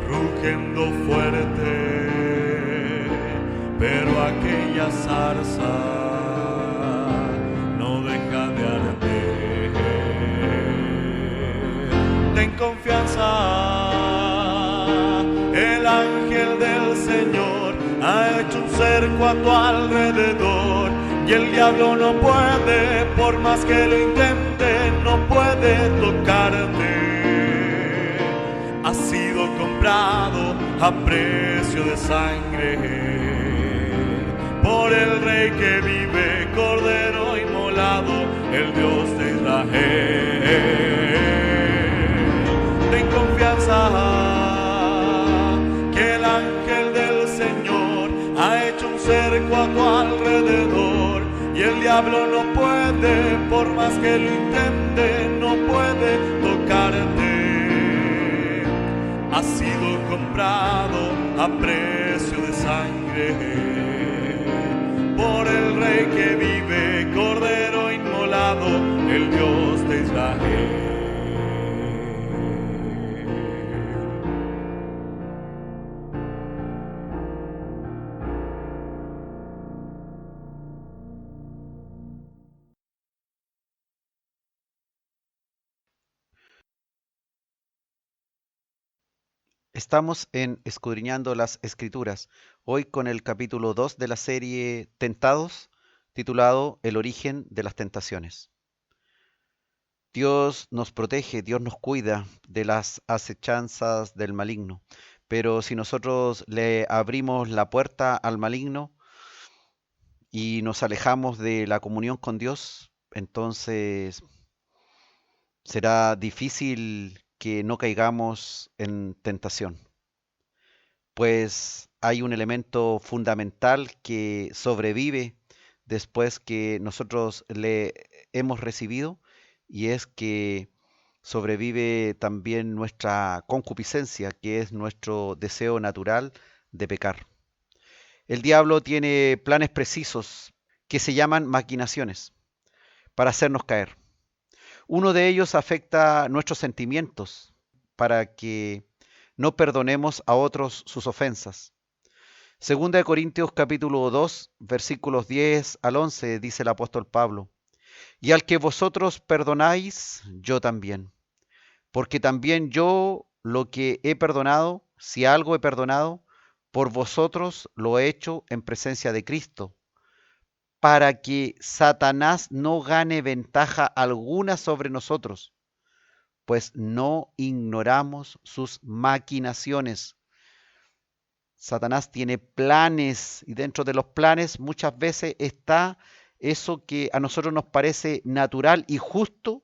rugiendo fuerte, pero aquella zarza no deja de arder. Ten confianza, el ángel del Señor ha hecho un cerco a tu alrededor, y el diablo no puede, por más que lo intente, no puede tocarte. Has sido comprado a precio de sangre por el Rey que vive, Cordero inmolado, el Dios de Israel. Ten confianza que el ángel del Señor ha hecho un cerco a tu alrededor, y el diablo no puede, por más que lo intente, no puede tocarte. Has sido comprado a precio de sangre por el Rey que vive, Cordero inmolado, el Dios de Israel. Estamos en Escudriñando las Escrituras, hoy con el capítulo 2 de la serie Tentados, titulado El origen de las tentaciones. Dios nos protege, Dios nos cuida de las acechanzas del maligno, pero si nosotros le abrimos la puerta al maligno y nos alejamos de la comunión con Dios, entonces será difícil que no caigamos en tentación, pues hay un elemento fundamental que sobrevive después que nosotros le hemos recibido, y es que sobrevive también nuestra concupiscencia, que es nuestro deseo natural de pecar. El diablo tiene planes precisos que se llaman maquinaciones para hacernos caer. Uno de ellos afecta nuestros sentimientos para que no perdonemos a otros sus ofensas. Segunda de Corintios capítulo 2, versículos 10 al 11, dice el apóstol Pablo: y al que vosotros perdonáis, yo también. Porque también yo lo que he perdonado, si algo he perdonado, por vosotros lo he hecho en presencia de Cristo, para que Satanás no gane ventaja alguna sobre nosotros, pues no ignoramos sus maquinaciones. Satanás tiene planes, y dentro de los planes muchas veces está eso que a nosotros nos parece natural y justo,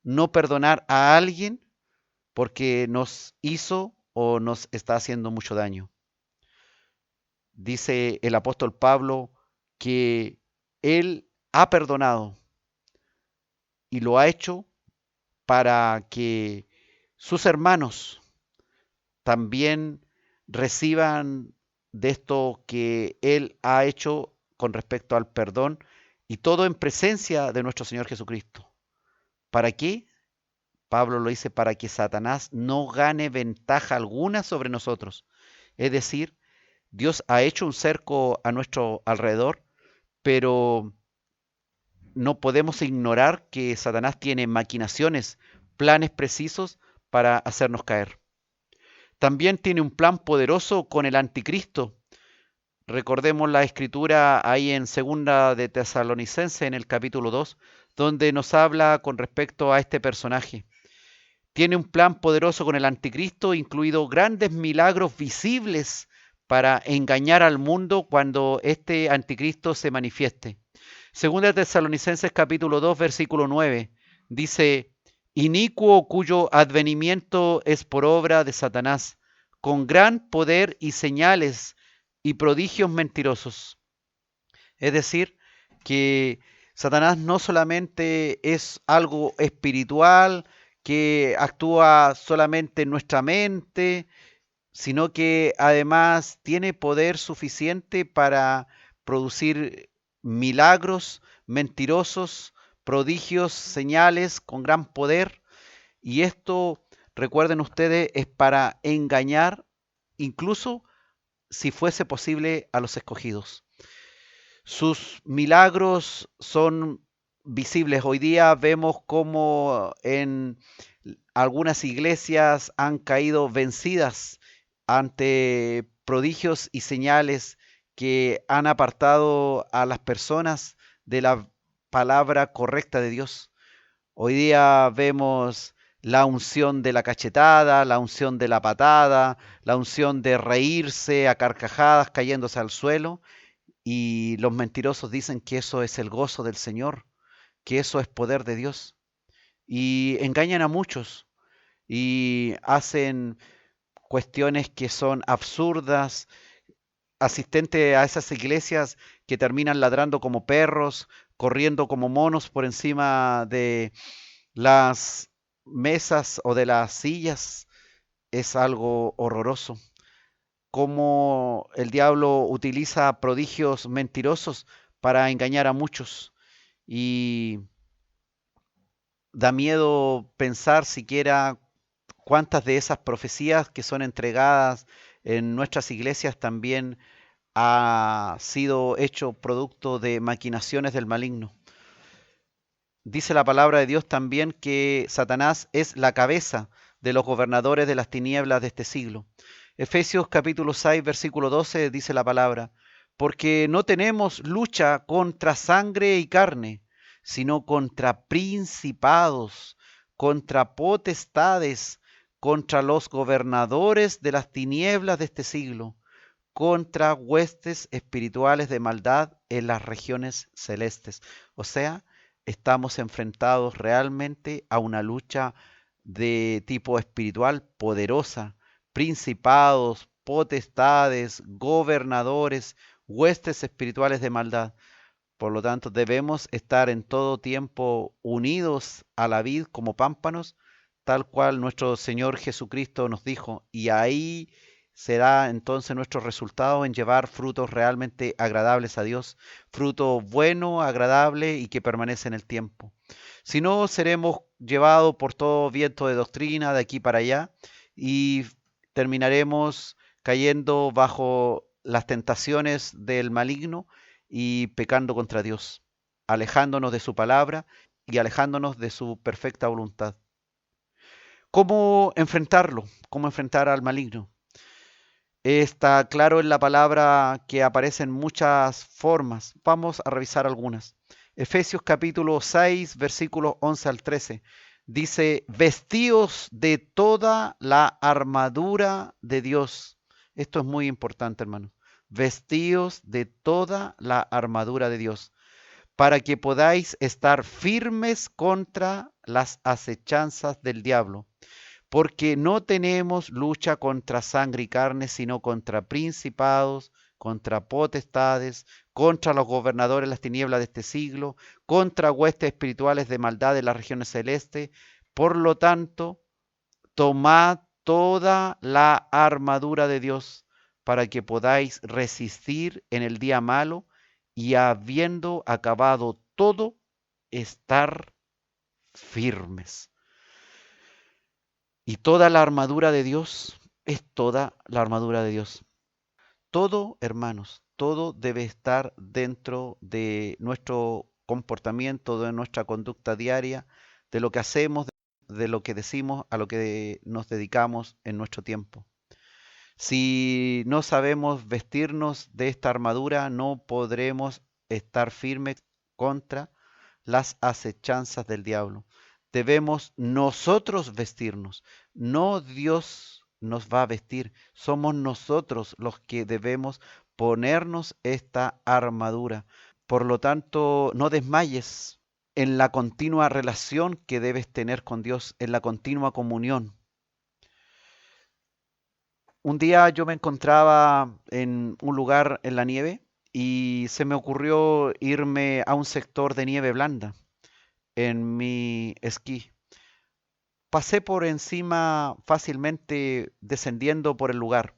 no perdonar a alguien porque nos hizo o nos está haciendo mucho daño. Dice el apóstol Pablo que él ha perdonado y lo ha hecho para que sus hermanos también reciban de esto que él ha hecho con respecto al perdón, y todo en presencia de nuestro Señor Jesucristo. ¿Para qué? Pablo lo dice: para que Satanás no gane ventaja alguna sobre nosotros. Es decir, Dios ha hecho un cerco a nuestro alrededor, pero no podemos ignorar que Satanás tiene maquinaciones, planes precisos para hacernos caer. También tiene un plan poderoso con el anticristo. Recordemos la escritura ahí en Segunda de Tesalonicenses, en el capítulo 2, donde nos habla con respecto a este personaje. Tiene un plan poderoso con el anticristo, incluido grandes milagros visibles para engañar al mundo cuando este anticristo se manifieste. Segunda de Tesalonicenses capítulo 2, versículo 9, dice: inicuo cuyo advenimiento es por obra de Satanás, con gran poder y señales y prodigios mentirosos. Es decir, que Satanás no solamente es algo espiritual, que actúa solamente en nuestra mente, sino que además tiene poder suficiente para producir milagros mentirosos, prodigios, señales con gran poder. Y esto, recuerden ustedes, es para engañar, incluso si fuese posible, a los escogidos. Sus milagros son visibles. Hoy día vemos cómo en algunas iglesias han caído vencidas ante prodigios y señales que han apartado a las personas de la palabra correcta de Dios. Hoy día vemos la unción de la cachetada, la unción de la patada, la unción de reírse a carcajadas cayéndose al suelo, y los mentirosos dicen que eso es el gozo del Señor, que eso es poder de Dios, y engañan a muchos y hacen cuestiones que son absurdas, asistentes a esas iglesias que terminan ladrando como perros, corriendo como monos por encima de las mesas o de las sillas. Es algo horroroso. Cómo el diablo utiliza prodigios mentirosos para engañar a muchos. Y da miedo pensar siquiera cuántas de esas profecías que son entregadas en nuestras iglesias también ha sido hecho producto de maquinaciones del maligno. Dice la palabra de Dios también que Satanás es la cabeza de los gobernadores de las tinieblas de este siglo. Efesios capítulo 6, versículo 12 dice la palabra: porque no tenemos lucha contra sangre y carne, sino contra principados, contra potestades, contra los gobernadores de las tinieblas de este siglo, contra huestes espirituales de maldad en las regiones celestes. O sea, estamos enfrentados realmente a una lucha de tipo espiritual poderosa. Principados, potestades, gobernadores, huestes espirituales de maldad. Por lo tanto, debemos estar en todo tiempo unidos a la vid como pámpanos, tal cual nuestro Señor Jesucristo nos dijo, y ahí será entonces nuestro resultado en llevar frutos realmente agradables a Dios, fruto bueno, agradable y que permanece en el tiempo. Si no, seremos llevados por todo viento de doctrina de aquí para allá y terminaremos cayendo bajo las tentaciones del maligno y pecando contra Dios, alejándonos de su palabra y alejándonos de su perfecta voluntad. ¿Cómo enfrentarlo? ¿Cómo enfrentar al maligno? Está claro en la palabra que aparecen muchas formas. Vamos a revisar algunas. Efesios capítulo 6, versículos 11 al 13. Dice: vestíos de toda la armadura de Dios. Esto es muy importante, hermanos. Vestíos de toda la armadura de Dios, para que podáis estar firmes contra las acechanzas del diablo. Porque no tenemos lucha contra sangre y carne, sino contra principados, contra potestades, contra los gobernadores de las tinieblas de este siglo, contra huestes espirituales de maldad de las regiones celestes. Por lo tanto, tomad toda la armadura de Dios para que podáis resistir en el día malo y, habiendo acabado todo, estar firmes. Y toda la armadura de Dios es toda la armadura de Dios. Todo, hermanos, todo debe estar dentro de nuestro comportamiento, de nuestra conducta diaria, de lo que hacemos, de lo que decimos, a lo que nos dedicamos en nuestro tiempo. Si no sabemos vestirnos de esta armadura, no podremos estar firmes contra las acechanzas del diablo. Debemos nosotros vestirnos, no Dios nos va a vestir, somos nosotros los que debemos ponernos esta armadura. Por lo tanto, no desmayes en la continua relación que debes tener con Dios, en la continua comunión. Un día yo me encontraba en un lugar en la nieve y se me ocurrió irme a un sector de nieve blanda en mi esquí. Pasé por encima fácilmente descendiendo por el lugar,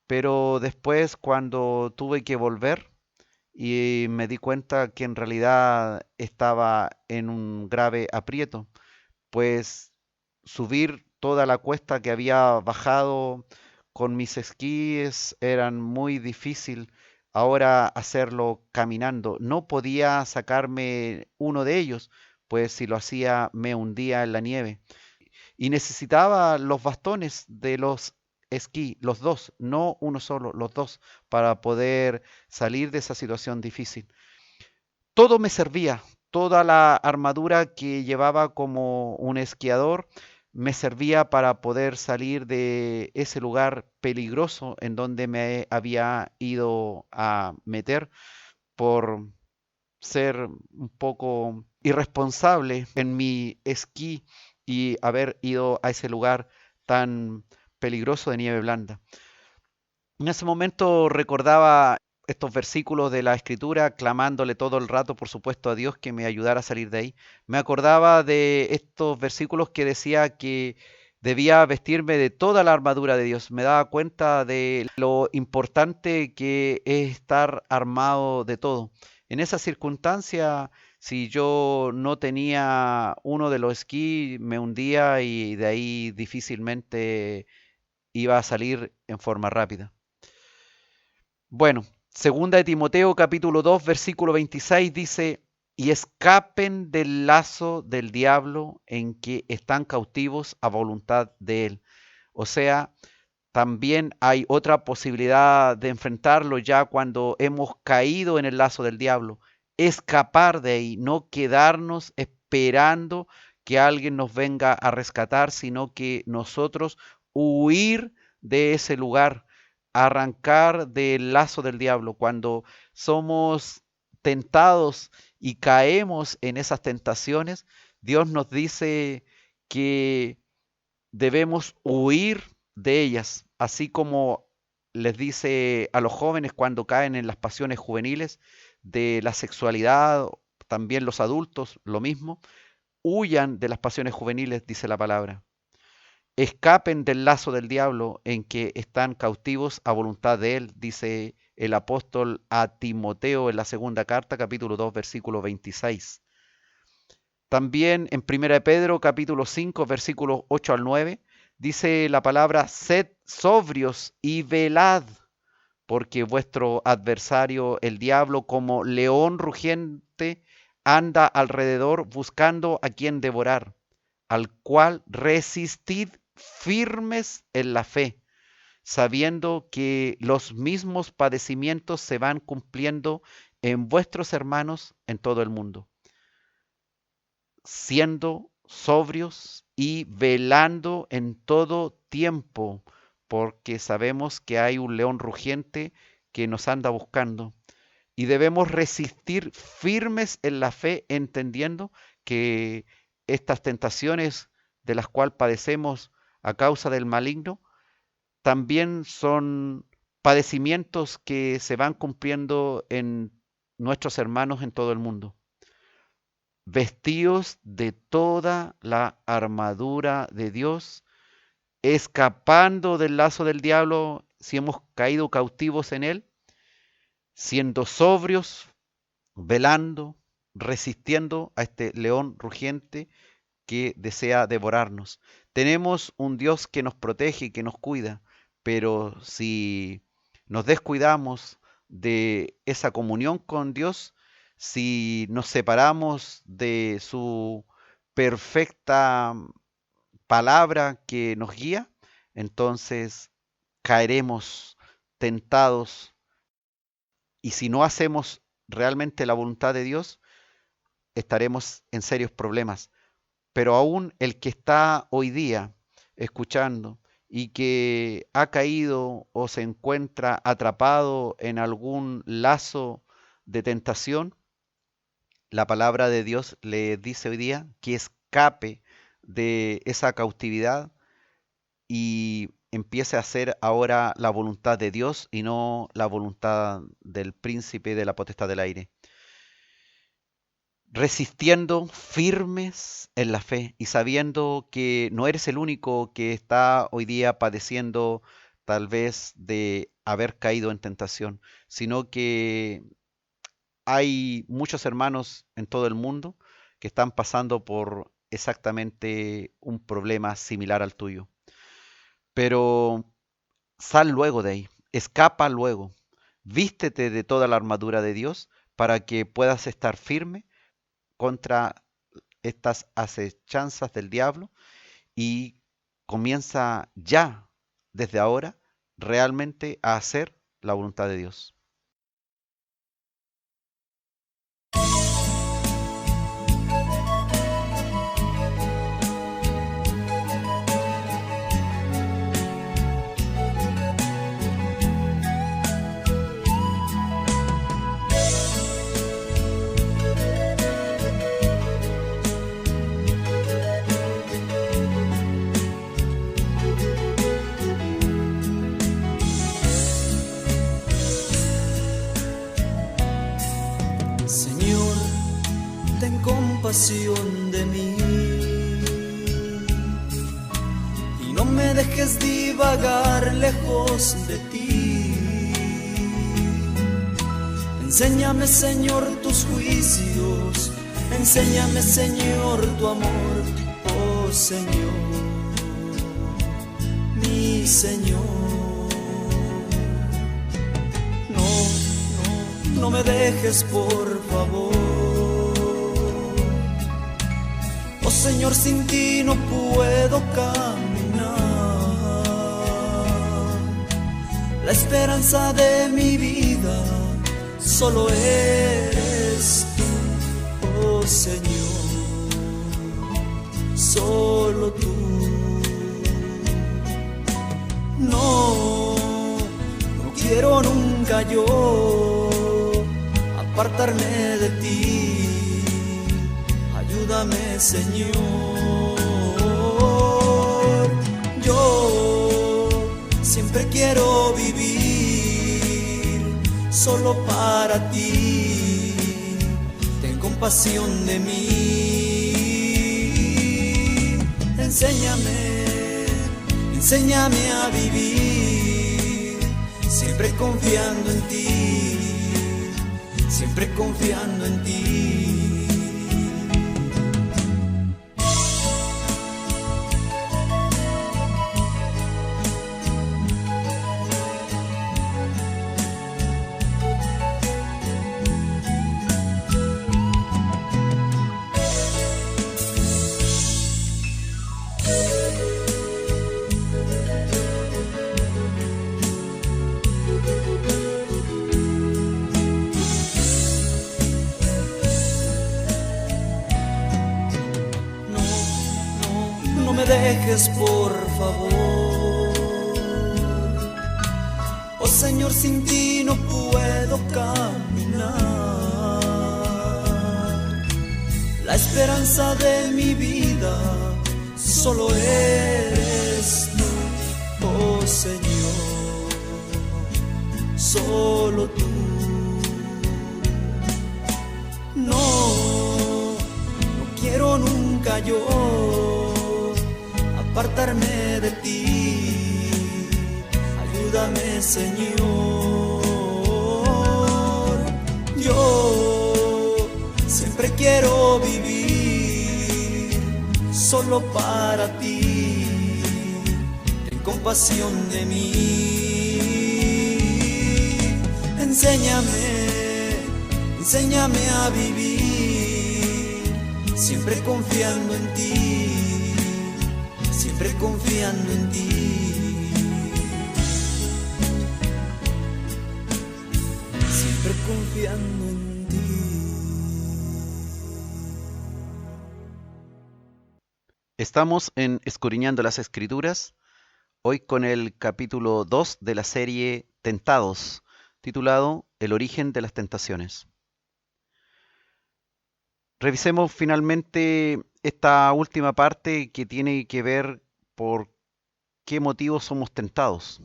pero después cuando tuve que volver y me di cuenta que en realidad estaba en un grave aprieto, pues subir toda la cuesta que había bajado con mis esquíes eran muy difícil. Ahora hacerlo caminando. No podía sacarme uno de ellos, pues si lo hacía me hundía en la nieve. Y necesitaba los bastones de los esquí, los dos, no uno solo, los dos, para poder salir de esa situación difícil. Todo me servía, toda la armadura que llevaba como un esquiador me servía para poder salir de ese lugar peligroso en donde me había ido a meter por ser un poco irresponsable en mi esquí y haber ido a ese lugar tan peligroso de nieve blanda. En ese momento recordaba estos versículos de la Escritura, clamándole todo el rato, por supuesto, a Dios que me ayudara a salir de ahí. Me acordaba de estos versículos que decía que debía vestirme de toda la armadura de Dios. Me daba cuenta de lo importante que es estar armado de todo. En esa circunstancia, si yo no tenía uno de los esquí, me hundía y de ahí difícilmente iba a salir en forma rápida. Bueno, segunda de Timoteo capítulo 2 versículo 26 dice, y escapen del lazo del diablo en que están cautivos a voluntad de él. O sea, también hay otra posibilidad de enfrentarlo ya cuando hemos caído en el lazo del diablo. Escapar de ahí, no quedarnos esperando que alguien nos venga a rescatar, sino que nosotros huir de ese lugar, arrancar del lazo del diablo. Cuando somos tentados y caemos en esas tentaciones, Dios nos dice que debemos huir de ellas, así como les dice a los jóvenes cuando caen en las pasiones juveniles de la sexualidad, también los adultos, lo mismo, huyan de las pasiones juveniles, dice la palabra. Escapen del lazo del diablo en que están cautivos a voluntad de él, dice el apóstol a Timoteo en la segunda carta, capítulo 2, versículo 26. También en 1 de Pedro, capítulo 5, versículos 8 al 9, dice la palabra, sed sobrios y velad, porque vuestro adversario, el diablo, como león rugiente, anda alrededor buscando a quien devorar, al cual resistid firmes en la fe, sabiendo que los mismos padecimientos se van cumpliendo en vuestros hermanos en todo el mundo, siendo sobrios y velando en todo tiempo, porque sabemos que hay un león rugiente que nos anda buscando y debemos resistir firmes en la fe, entendiendo que estas tentaciones de las cuales padecemos a causa del maligno también son padecimientos que se van cumpliendo en nuestros hermanos en todo el mundo. Vestíos de toda la armadura de Dios, escapando del lazo del diablo si hemos caído cautivos en él, siendo sobrios, velando, resistiendo a este león rugiente que desea devorarnos. Tenemos un Dios que nos protege y que nos cuida, pero si nos descuidamos de esa comunión con Dios, si nos separamos de su perfecta palabra que nos guía, entonces caeremos tentados y si no hacemos realmente la voluntad de Dios, estaremos en serios problemas. Pero aún el que está hoy día escuchando y que ha caído o se encuentra atrapado en algún lazo de tentación, la palabra de Dios le dice hoy día que escape de esa cautividad y empiece empiece a hacer ahora la voluntad de Dios y no la voluntad del príncipe de la potestad del aire. Resistiendo firmes en la fe y sabiendo que no eres el único que está hoy día padeciendo tal vez de haber caído en tentación, sino que hay muchos hermanos en todo el mundo que están pasando por exactamente un problema similar al tuyo. Pero sal luego de ahí, escapa luego, vístete de toda la armadura de Dios para que puedas estar firme contra estas acechanzas del diablo y comienza ya, desde ahora, realmente a hacer la voluntad de Dios. Señor, ten compasión de mí y no me dejes divagar lejos de ti. Enséñame, Señor, tus juicios, enséñame, Señor, tu amor, oh Señor, mi Señor. No me dejes, por favor. Oh Señor, sin ti no puedo caminar. La esperanza de mi vida solo eres tú, oh Señor, solo tú. No quiero nunca yo apartarme de ti, ayúdame, Señor. Yo siempre quiero vivir solo para ti, ten compasión de mí. Enséñame a vivir, siempre confiando en ti, siempre confiando en ti. No me dejes, por favor. Oh Señor, sin ti no puedo caminar. La esperanza de mi vida solo eres tú, oh Señor, solo tú. No quiero nunca yo apartarme de ti, ayúdame, Señor. Yo siempre quiero vivir solo para ti, ten compasión de mí. Enséñame a vivir, siempre confiando en ti, siempre confiando en ti, siempre confiando en ti. Estamos en Escudriñando las Escrituras, hoy con el capítulo 2 de la serie Tentados, titulado El origen de las tentaciones. Revisemos finalmente esta última parte que tiene que ver por qué motivo somos tentados.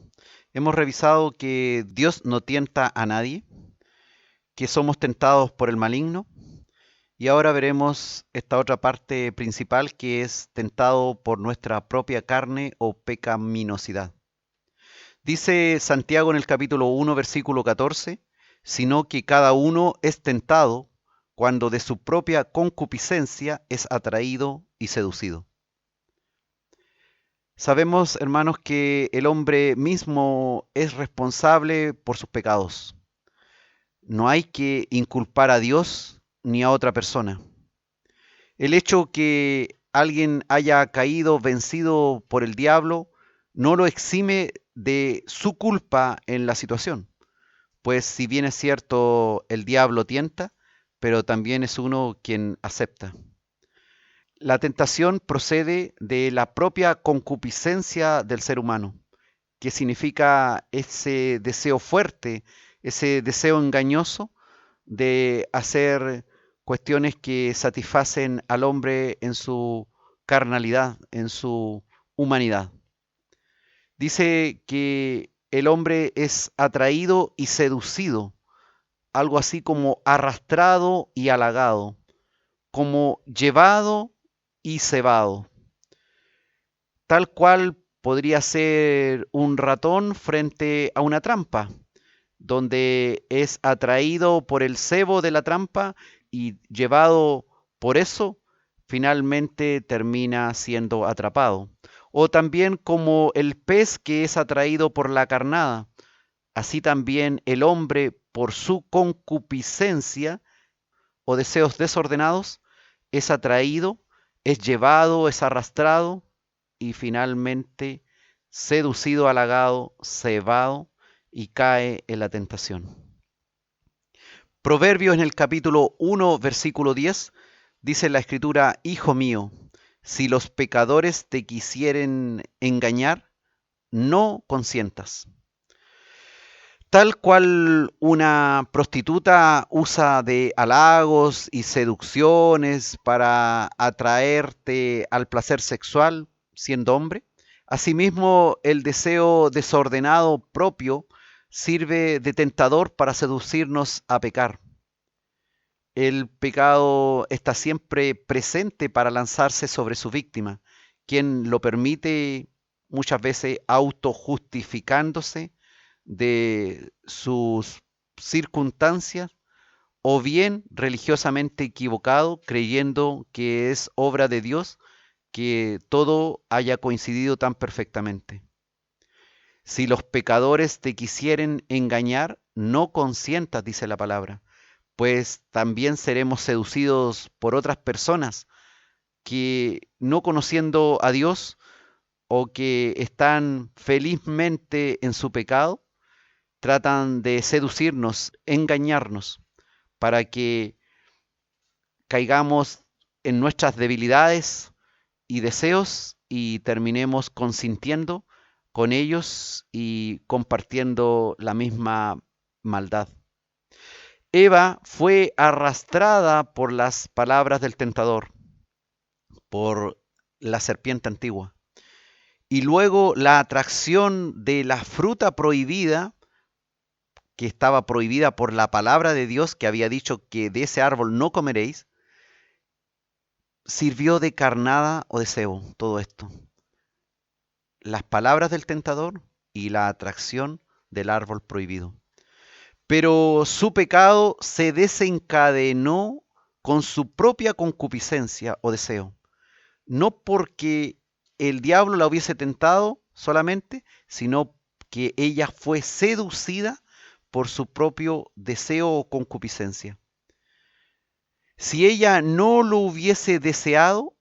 Hemos revisado que Dios no tienta a nadie, que somos tentados por el maligno, y ahora veremos esta otra parte principal que es tentado por nuestra propia carne o pecaminosidad. Dice Santiago en el capítulo 1, versículo 14, sino que cada uno es tentado cuando de su propia concupiscencia es atraído y seducido. Sabemos, hermanos, que el hombre mismo es responsable por sus pecados. No hay que inculpar a Dios ni a otra persona. El hecho que alguien haya caído vencido por el diablo no lo exime de su culpa en la situación. Pues si bien es cierto, el diablo tienta, pero también es uno quien acepta. La tentación procede de la propia concupiscencia del ser humano, que significa ese deseo fuerte, ese deseo engañoso de hacer cuestiones que satisfacen al hombre en su carnalidad, en su humanidad. Dice que el hombre es atraído y seducido, algo así como arrastrado y halagado, como llevado y cebado, tal cual podría ser un ratón frente a una trampa, donde es atraído por el cebo de la trampa y llevado por eso, finalmente termina siendo atrapado. O también como el pez que es atraído por la carnada, así también el hombre por su concupiscencia o deseos desordenados es atraído, es llevado, es arrastrado y finalmente seducido, halagado, cebado y cae en la tentación. Proverbios en el capítulo 1, versículo 10, dice la escritura, Hijo mío, si los pecadores te quisieren engañar, no consientas. Tal cual una prostituta usa de halagos y seducciones para atraerte al placer sexual siendo hombre, asimismo el deseo desordenado propio sirve de tentador para seducirnos a pecar. El pecado está siempre presente para lanzarse sobre su víctima, quien lo permite muchas veces autojustificándose de sus circunstancias o bien religiosamente equivocado, creyendo que es obra de Dios que todo haya coincidido tan perfectamente. Si los pecadores te quisieren engañar, no consientas, dice la palabra, pues también seremos seducidos por otras personas que no conociendo a Dios o que están felizmente en su pecado, tratan de seducirnos, engañarnos, para que caigamos en nuestras debilidades y deseos y terminemos consintiendo con ellos y compartiendo la misma maldad. Eva fue arrastrada por las palabras del tentador, por la serpiente antigua, y luego la atracción de la fruta prohibida, que estaba prohibida por la palabra de Dios, que había dicho que de ese árbol no comeréis, sirvió de carnada o de cebo todo esto. Las palabras del tentador y la atracción del árbol prohibido. Pero su pecado se desencadenó con su propia concupiscencia o deseo. No porque el diablo la hubiese tentado solamente, sino que ella fue seducida por su propio deseo o concupiscencia. Si ella no lo hubiese deseado,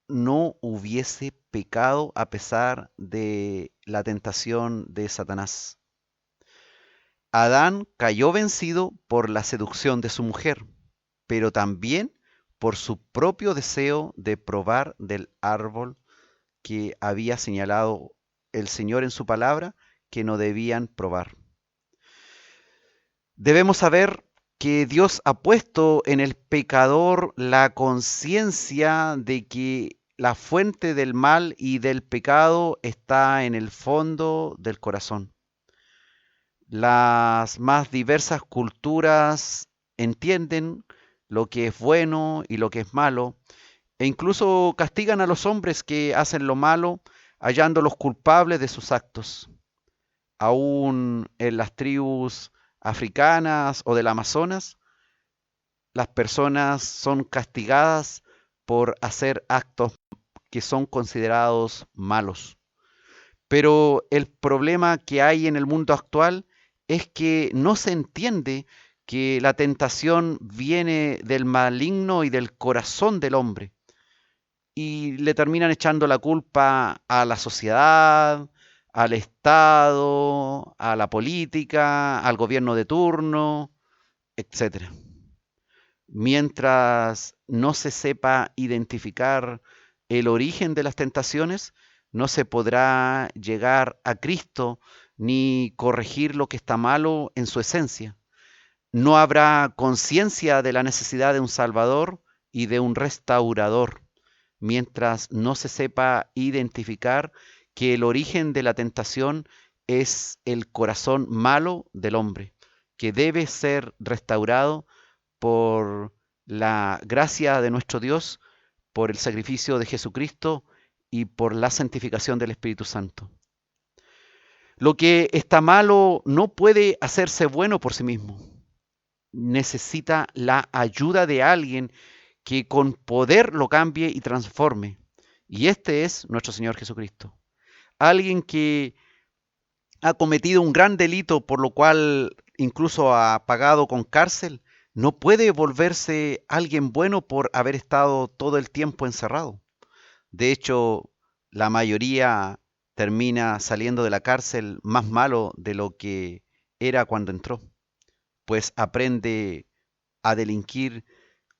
no hubiese pecado a pesar de la tentación de Satanás. Adán cayó vencido por la seducción de su mujer, pero también por su propio deseo de probar del árbol que había señalado el Señor en su palabra que no debían probar. Debemos saber que Dios ha puesto en el pecador la conciencia de que la fuente del mal y del pecado está en el fondo del corazón. Las más diversas culturas entienden lo que es bueno y lo que es malo, e incluso castigan a los hombres que hacen lo malo, hallándolos culpables de sus actos. Aún en las tribus africanas o del Amazonas, las personas son castigadas por hacer actos que son considerados malos. Pero el problema que hay en el mundo actual es que no se entiende que la tentación viene del maligno y del corazón del hombre. Y le terminan echando la culpa a la sociedad, al Estado, a la política, al gobierno de turno, etcétera. Mientras no se sepa identificar el origen de las tentaciones, no se podrá llegar a Cristo ni corregir lo que está malo en su esencia. No habrá conciencia de la necesidad de un Salvador y de un restaurador, mientras no se sepa identificar que el origen de la tentación es el corazón malo del hombre, que debe ser restaurado por la gracia de nuestro Dios, por el sacrificio de Jesucristo y por la santificación del Espíritu Santo. Lo que está malo no puede hacerse bueno por sí mismo. Necesita la ayuda de alguien que con poder lo cambie y transforme. Y este es nuestro Señor Jesucristo. Alguien que ha cometido un gran delito, por lo cual incluso ha pagado con cárcel, no puede volverse alguien bueno por haber estado todo el tiempo encerrado. De hecho, la mayoría termina saliendo de la cárcel más malo de lo que era cuando entró, pues aprende a delinquir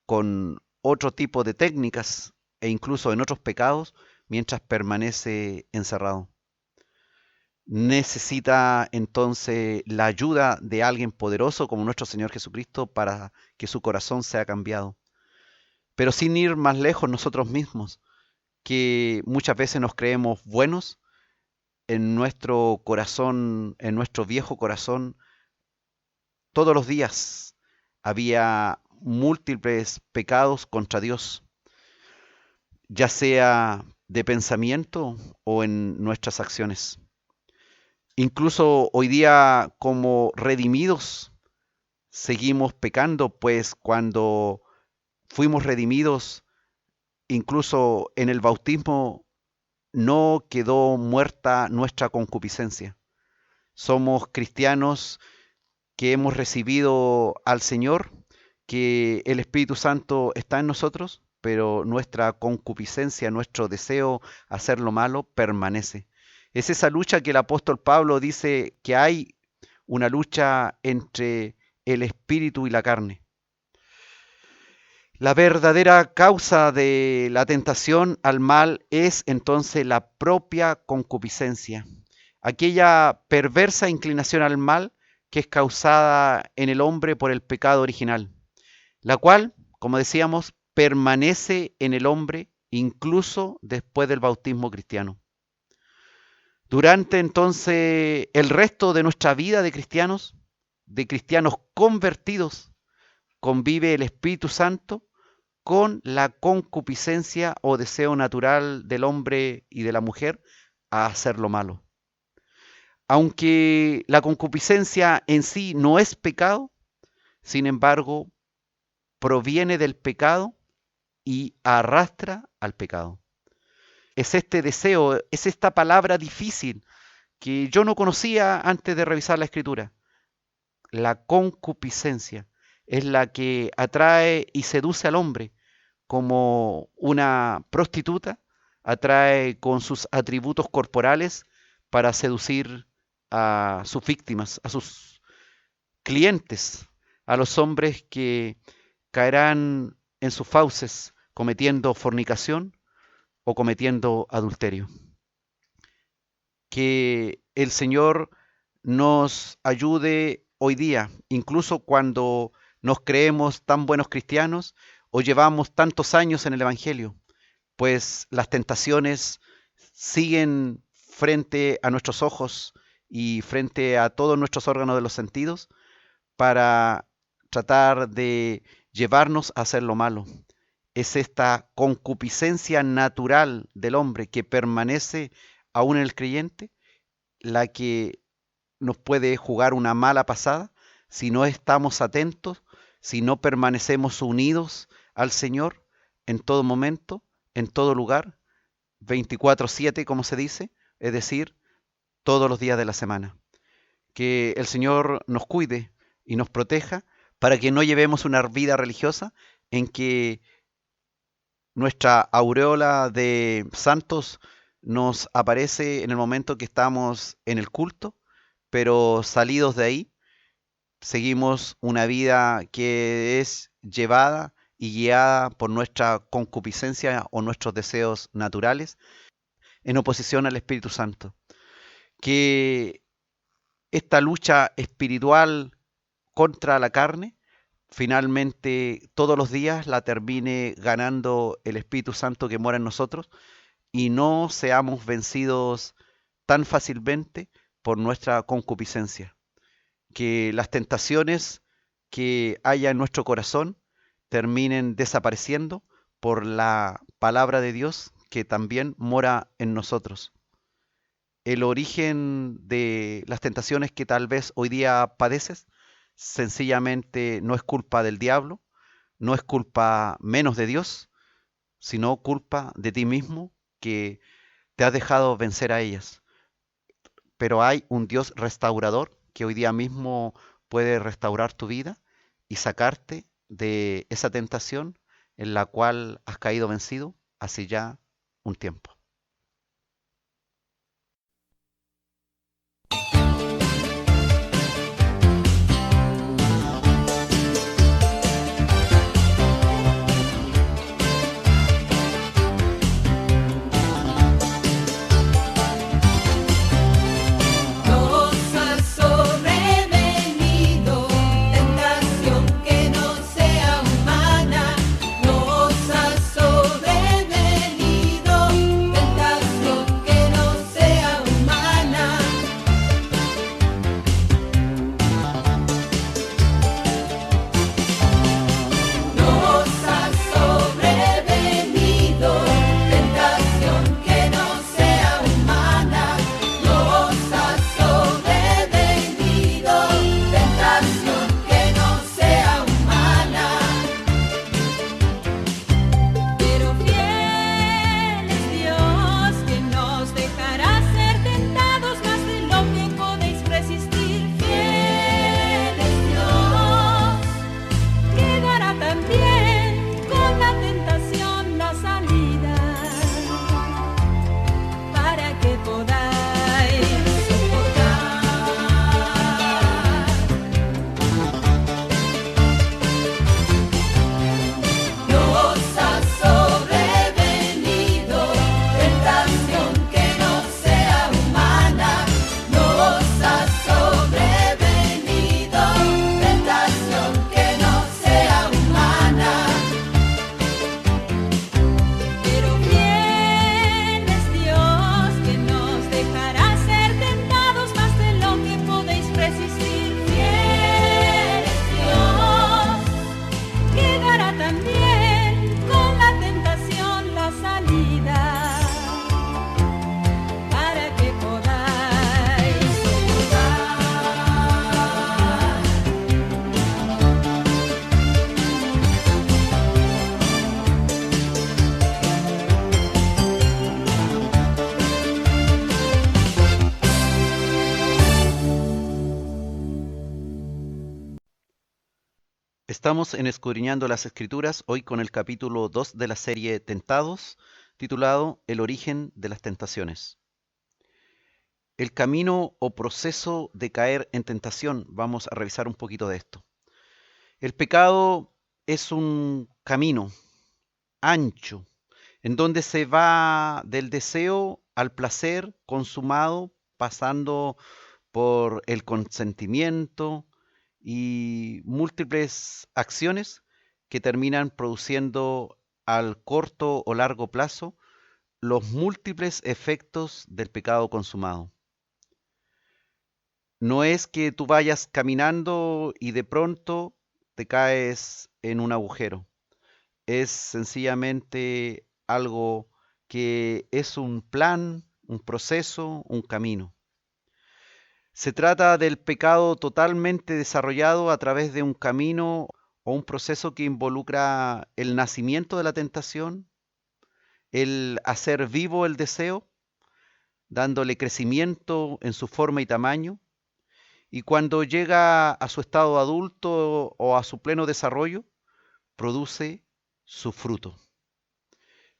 con otro tipo de técnicas e incluso en otros pecados mientras permanece encerrado. Necesita entonces la ayuda de alguien poderoso como nuestro Señor Jesucristo para que su corazón sea cambiado. Pero sin ir más lejos nosotros mismos, que muchas veces nos creemos buenos, en nuestro corazón, en nuestro viejo corazón, todos los días había múltiples pecados contra Dios, ya sea de pensamiento o en nuestras acciones. Incluso hoy día como redimidos seguimos pecando, pues cuando fuimos redimidos, incluso en el bautismo no quedó muerta nuestra concupiscencia. Somos cristianos que hemos recibido al Señor, que el Espíritu Santo está en nosotros, pero nuestra concupiscencia, nuestro deseo hacer lo malo permanece. Es esa lucha que el apóstol Pablo dice que hay una lucha entre el espíritu y la carne. La verdadera causa de la tentación al mal es entonces la propia concupiscencia, aquella perversa inclinación al mal que es causada en el hombre por el pecado original, la cual, como decíamos, permanece en el hombre incluso después del bautismo cristiano. Durante entonces el resto de nuestra vida de cristianos convertidos, convive el Espíritu Santo con la concupiscencia o deseo natural del hombre y de la mujer a hacer lo malo. Aunque la concupiscencia en sí no es pecado, sin embargo, proviene del pecado y arrastra al pecado. Es este deseo, es esta palabra difícil que yo no conocía antes de revisar la Escritura. La concupiscencia es la que atrae y seduce al hombre, como una prostituta atrae con sus atributos corporales para seducir a sus víctimas, a sus clientes, a los hombres que caerán en sus fauces cometiendo fornicación o cometiendo adulterio. Que el Señor nos ayude hoy día, incluso cuando nos creemos tan buenos cristianos o llevamos tantos años en el Evangelio, pues las tentaciones siguen frente a nuestros ojos y frente a todos nuestros órganos de los sentidos para tratar de llevarnos a hacer lo malo. Es esta concupiscencia natural del hombre que permanece aún en el creyente la que nos puede jugar una mala pasada si no estamos atentos, si no permanecemos unidos al Señor en todo momento, en todo lugar, 24/7, como se dice, es decir, todos los días de la semana. Que el Señor nos cuide y nos proteja para que no llevemos una vida religiosa en que nuestra aureola de santos nos aparece en el momento que estamos en el culto, pero salidos de ahí, seguimos una vida que es llevada y guiada por nuestra concupiscencia o nuestros deseos naturales en oposición al Espíritu Santo. Que esta lucha espiritual contra la carne, finalmente todos los días la termine ganando el Espíritu Santo que mora en nosotros y no seamos vencidos tan fácilmente por nuestra concupiscencia. Que las tentaciones que haya en nuestro corazón terminen desapareciendo por la palabra de Dios que también mora en nosotros. El origen de las tentaciones que tal vez hoy día padeces sencillamente no es culpa del diablo, no es culpa menos de Dios, sino culpa de ti mismo que te has dejado vencer a ellas. Pero hay un Dios restaurador que hoy día mismo puede restaurar tu vida y sacarte de esa tentación en la cual has caído vencido hace ya un tiempo. Nos ha sobrevenido tentación que no sea humana. Nos ha sobrevenido tentación que no sea humana. Nos ha sobrevenido tentación que no sea humana. Nos ha sobrevenido tentación que no sea humana. Pero fiel es Dios que nos dejará ser tentados más de lo que podéis resistir. Fiel es Dios que dará también con la tentación la salida para que podáis soportar. Nos ha sobrevenido tentación que no sea humana. Nos ha sobrevenido tentación que no sea humana. Pero fiel es Dios que nos dejará ser tentados más de lo que podéis resistir. Fiel es Dios que dará también con la tentación la salida para que podáis soportar. Estamos en Escudriñando las Escrituras, hoy con el capítulo 2 de la serie Tentados, titulado El origen de las tentaciones. El camino o proceso de caer en tentación, vamos a revisar un poquito de esto. El pecado es un camino ancho, en donde se va del deseo al placer consumado, pasando por el consentimiento y múltiples acciones que terminan produciendo al corto o largo plazo los múltiples efectos del pecado consumado. No es que tú vayas caminando y de pronto te caes en un agujero. Es sencillamente algo que es un plan, un proceso, un camino. Se trata del pecado totalmente desarrollado a través de un camino o un proceso que involucra el nacimiento de la tentación, el hacer vivo el deseo, dándole crecimiento en su forma y tamaño, y cuando llega a su estado adulto o a su pleno desarrollo, produce su fruto.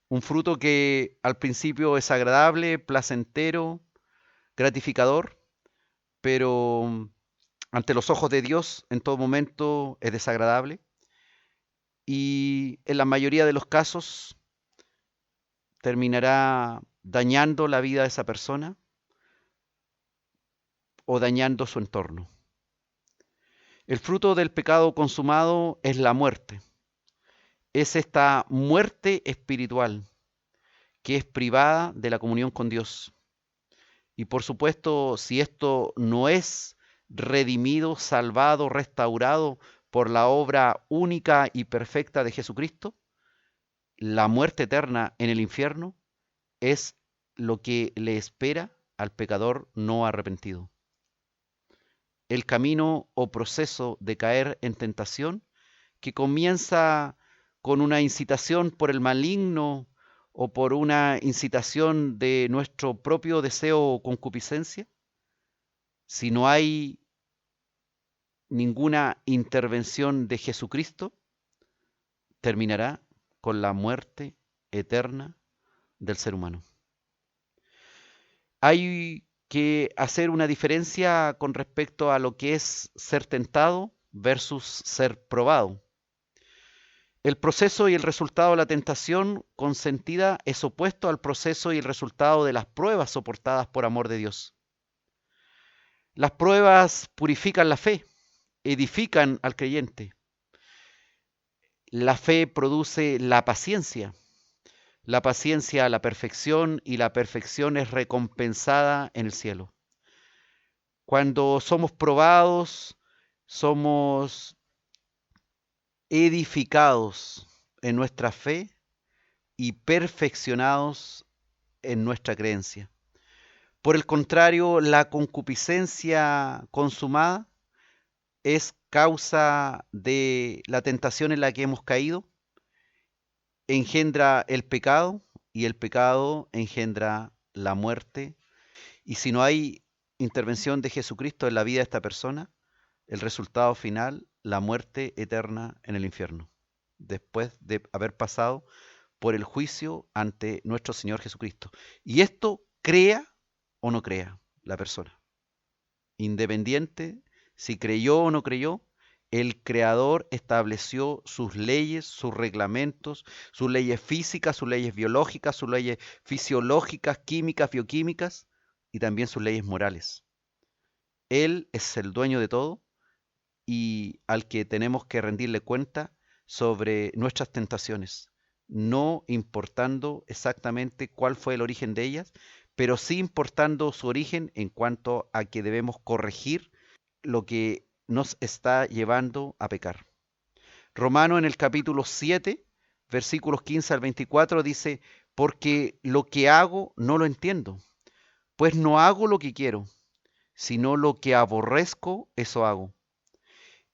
Un fruto que al principio es agradable, placentero, gratificador, pero ante los ojos de Dios en todo momento es desagradable y en la mayoría de los casos terminará dañando la vida de esa persona o dañando su entorno. El fruto del pecado consumado es la muerte. Es esta muerte espiritual que es privada de la comunión con Dios. Y por supuesto, si esto no es redimido, salvado, restaurado por la obra única y perfecta de Jesucristo, la muerte eterna en el infierno es lo que le espera al pecador no arrepentido. El camino o proceso de caer en tentación, que comienza con una incitación por el maligno o por una incitación de nuestro propio deseo o concupiscencia, si no hay ninguna intervención de Jesucristo, terminará con la muerte eterna del ser humano. Hay que hacer una diferencia con respecto a lo que es ser tentado versus ser probado. El proceso y el resultado de la tentación consentida es opuesto al proceso y el resultado de las pruebas soportadas por amor de Dios. Las pruebas purifican la fe, edifican al creyente. La fe produce la paciencia la perfección, y la perfección es recompensada en el cielo. Cuando somos probados, somos edificados en nuestra fe y perfeccionados en nuestra creencia. Por el contrario, la concupiscencia consumada es causa de la tentación en la que hemos caído, engendra el pecado y el pecado engendra la muerte. Y si no hay intervención de Jesucristo en la vida de esta persona, el resultado final, la muerte eterna en el infierno, después de haber pasado por el juicio ante nuestro Señor Jesucristo. Y esto crea o no crea la persona. Independiente si creyó o no creyó, el Creador estableció sus leyes, sus reglamentos, sus leyes físicas, sus leyes biológicas, sus leyes fisiológicas, químicas, bioquímicas y también sus leyes morales. Él es el dueño de todo y al que tenemos que rendirle cuenta sobre nuestras tentaciones, no importando exactamente cuál fue el origen de ellas, pero sí importando su origen en cuanto a que debemos corregir lo que nos está llevando a pecar. Romano en el capítulo 7, versículos 15 al 24 dice, porque lo que hago no lo entiendo, pues no hago lo que quiero, sino lo que aborrezco, eso hago.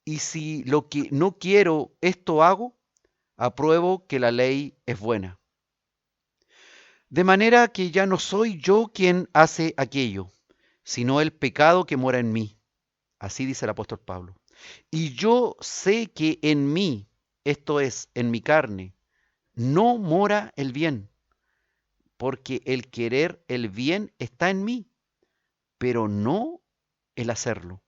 Y si lo que no quiero, esto hago, apruebo que la ley es buena. De manera que ya no soy yo quien hace aquello, sino el pecado que mora en mí. Así dice el apóstol Pablo. Y yo sé que en mí, esto es, en mi carne, no mora el bien, porque el querer el bien está en mí, pero no el hacerlo.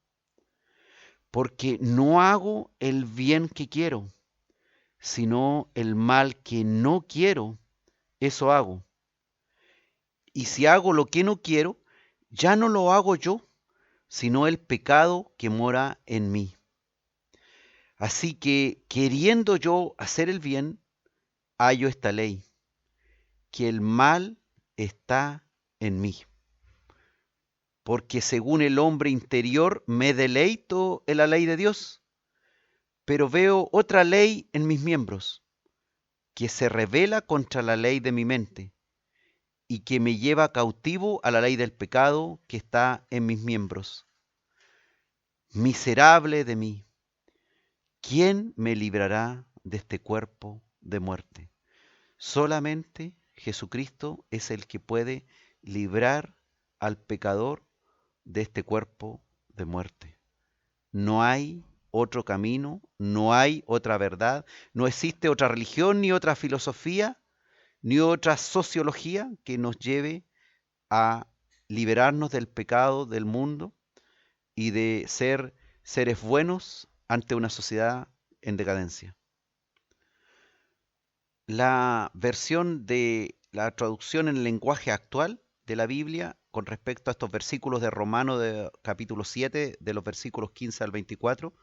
Porque no hago el bien que quiero, sino el mal que no quiero, eso hago. Y si hago lo que no quiero, ya no lo hago yo, sino el pecado que mora en mí. Así que, queriendo yo hacer el bien, hallo esta ley, que el mal está en mí. Porque según el hombre interior me deleito en la ley de Dios, pero veo otra ley en mis miembros, que se rebela contra la ley de mi mente, y que me lleva cautivo a la ley del pecado que está en mis miembros. Miserable de mí, ¿quién me librará de este cuerpo de muerte? Solamente Jesucristo es el que puede librar al pecador de este cuerpo de muerte. No hay otro camino, no hay otra verdad, no existe otra religión, ni otra filosofía, ni otra sociología que nos lleve a liberarnos del pecado del mundo y de ser seres buenos ante una sociedad en decadencia. La versión de la traducción en el lenguaje actual de la Biblia con respecto a estos versículos de Romanos de capítulo 7, de los versículos 15 al 24,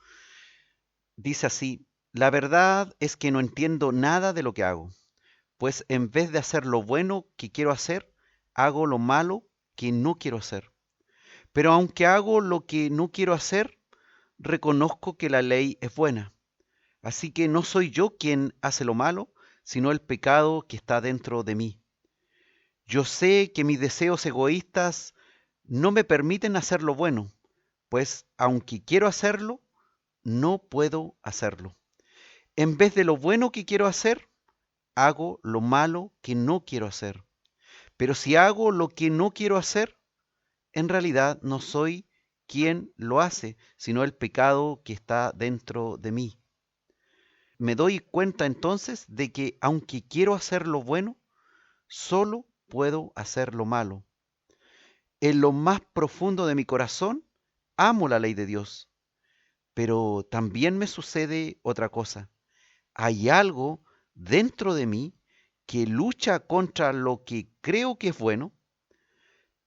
dice así: la verdad es que no entiendo nada de lo que hago, pues en vez de hacer lo bueno que quiero hacer, hago lo malo que no quiero hacer. Pero aunque hago lo que no quiero hacer, reconozco que la ley es buena. Así que no soy yo quien hace lo malo, sino el pecado que está dentro de mí. Yo sé que mis deseos egoístas no me permiten hacer lo bueno, pues aunque quiero hacerlo, no puedo hacerlo. En vez de lo bueno que quiero hacer, hago lo malo que no quiero hacer. Pero si hago lo que no quiero hacer, en realidad no soy quien lo hace, sino el pecado que está dentro de mí. Me doy cuenta entonces de que aunque quiero hacer lo bueno, solo puedo hacer lo malo. En lo más profundo de mi corazón, amo la ley de Dios, pero también me sucede otra cosa. Hay algo dentro de mí que lucha contra lo que creo que es bueno.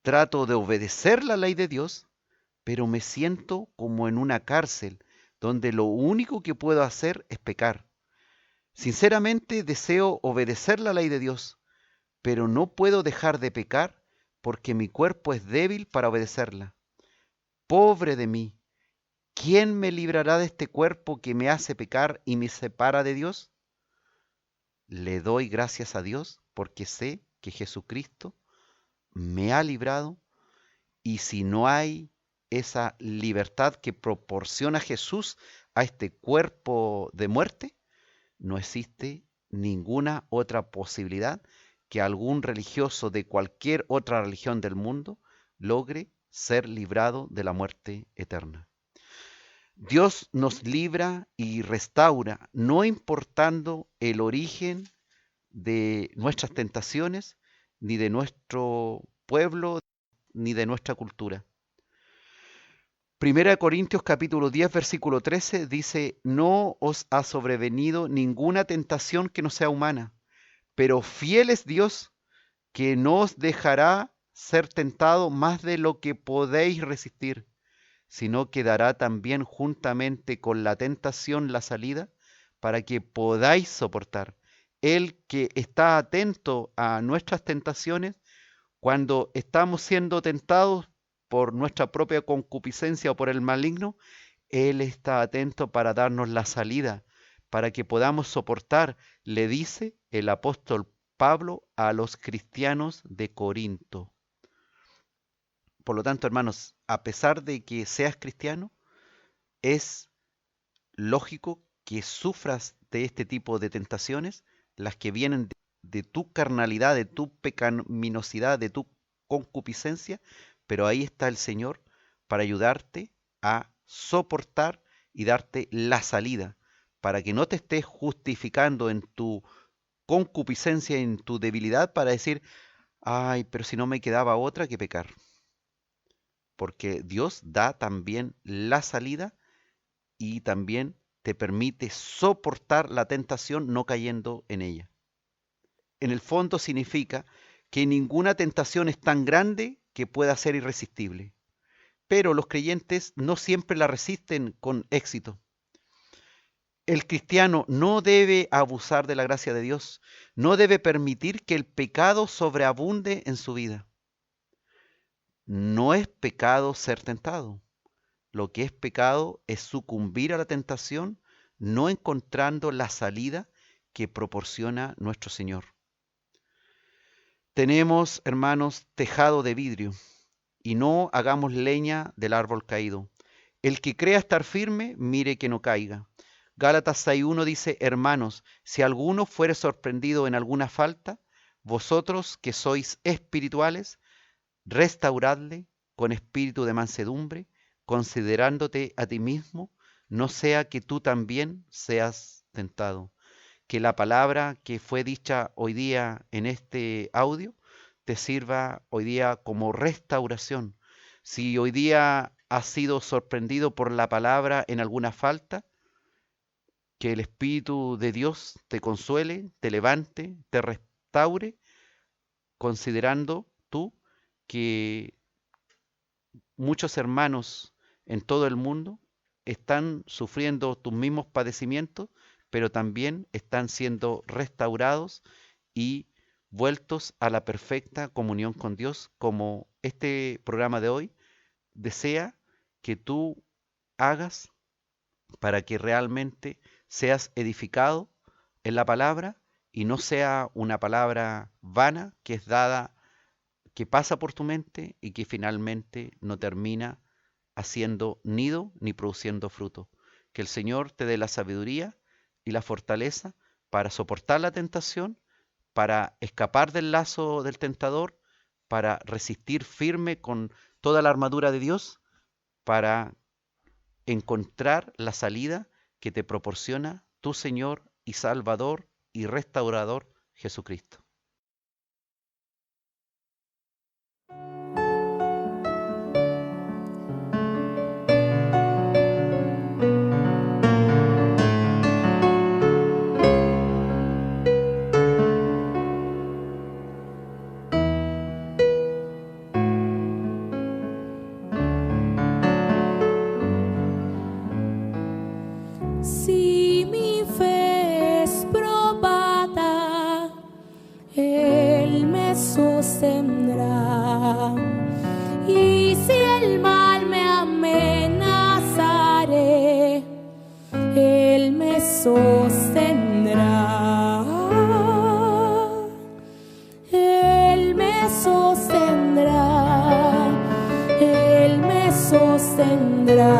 Trato de obedecer la ley de Dios, pero me siento como en una cárcel donde lo único que puedo hacer es pecar. Sinceramente deseo obedecer la ley de Dios, pero no puedo dejar de pecar porque mi cuerpo es débil para obedecerla. Pobre de mí, ¿quién me librará de este cuerpo que me hace pecar y me separa de Dios? Le doy gracias a Dios porque sé que Jesucristo me ha librado, y si no hay esa libertad que proporciona Jesús a este cuerpo de muerte, no existe ninguna otra posibilidad que algún religioso de cualquier otra religión del mundo logre ser librado de la muerte eterna. Dios nos libra y restaura, no importando el origen de nuestras tentaciones, ni de nuestro pueblo, ni de nuestra cultura. Primera de Corintios capítulo 10, versículo 13 dice: no os ha sobrevenido ninguna tentación que no sea humana, pero fiel es Dios, que no os dejará ser tentado más de lo que podéis resistir, sino que dará también juntamente con la tentación la salida, para que podáis soportar. Él que está atento a nuestras tentaciones, cuando estamos siendo tentados por nuestra propia concupiscencia o por el maligno, Él está atento para darnos la salida, para que podamos soportar, le dice el apóstol Pablo a los cristianos de Corinto. Por lo tanto, hermanos, a pesar de que seas cristiano, es lógico que sufras de este tipo de tentaciones, las que vienen de tu carnalidad, de tu pecaminosidad, de tu concupiscencia, pero ahí está el Señor para ayudarte a soportar y darte la salida, para que no te estés justificando en tu concupiscencia, en tu debilidad, para decir: ay, pero si no me quedaba otra que pecar. Porque Dios da también la salida y también te permite soportar la tentación no cayendo en ella. En el fondo significa que ninguna tentación es tan grande que pueda ser irresistible. Pero los creyentes no siempre la resisten con éxito. El cristiano no debe abusar de la gracia de Dios, no debe permitir que el pecado sobreabunde en su vida. No es pecado ser tentado. Lo que es pecado es sucumbir a la tentación, no encontrando la salida que proporciona nuestro Señor. Tenemos, hermanos, tejado de vidrio, y no hagamos leña del árbol caído. El que crea estar firme, mire que no caiga. Gálatas 6:1 dice: hermanos, si alguno fuere sorprendido en alguna falta, vosotros que sois espirituales, restauradle con espíritu de mansedumbre, considerándote a ti mismo, no sea que tú también seas tentado. Que la palabra que fue dicha hoy día en este audio te sirva hoy día como restauración. Si hoy día has sido sorprendido por la palabra en alguna falta, que el Espíritu de Dios te consuele, te levante, te restaure, considerando tú que muchos hermanos en todo el mundo están sufriendo tus mismos padecimientos, pero también están siendo restaurados y vueltos a la perfecta comunión con Dios, como este programa de hoy desea que tú hagas para que realmente seas edificado en la palabra y no sea una palabra vana que es dada, que pasa por tu mente y que finalmente no termina haciendo nido ni produciendo fruto. Que el Señor te dé la sabiduría y la fortaleza para soportar la tentación, para escapar del lazo del tentador, para resistir firme con toda la armadura de Dios, para encontrar la salida que te proporciona tu Señor y Salvador y Restaurador Jesucristo. Si mi fe es probada, Él me sostendrá. Y si el mal me amenazare, Él me sostendrá. Él me sostendrá. Él me sostendrá.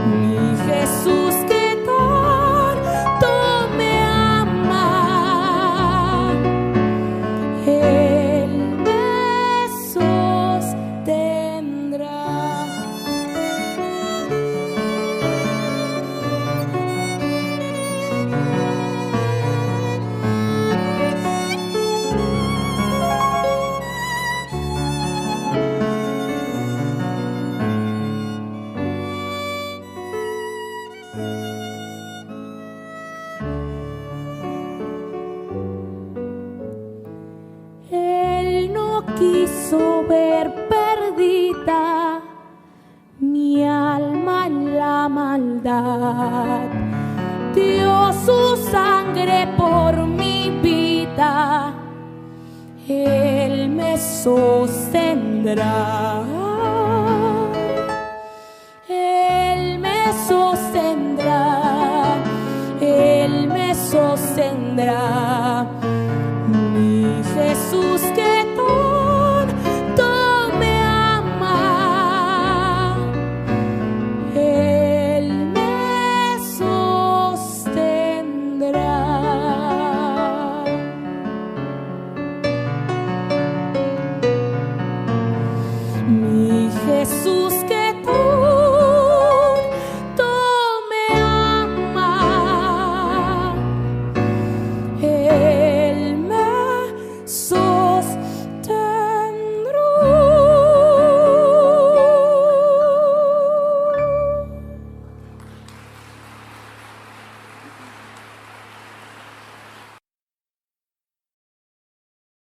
Mi Jesús que tanto me ama, Él me sostendrá. Él no quiso ver perdida mi alma en la maldad. Dio su sangre por mi vida. Él me sostendrá. Él me sostendrá. Él me sostendrá.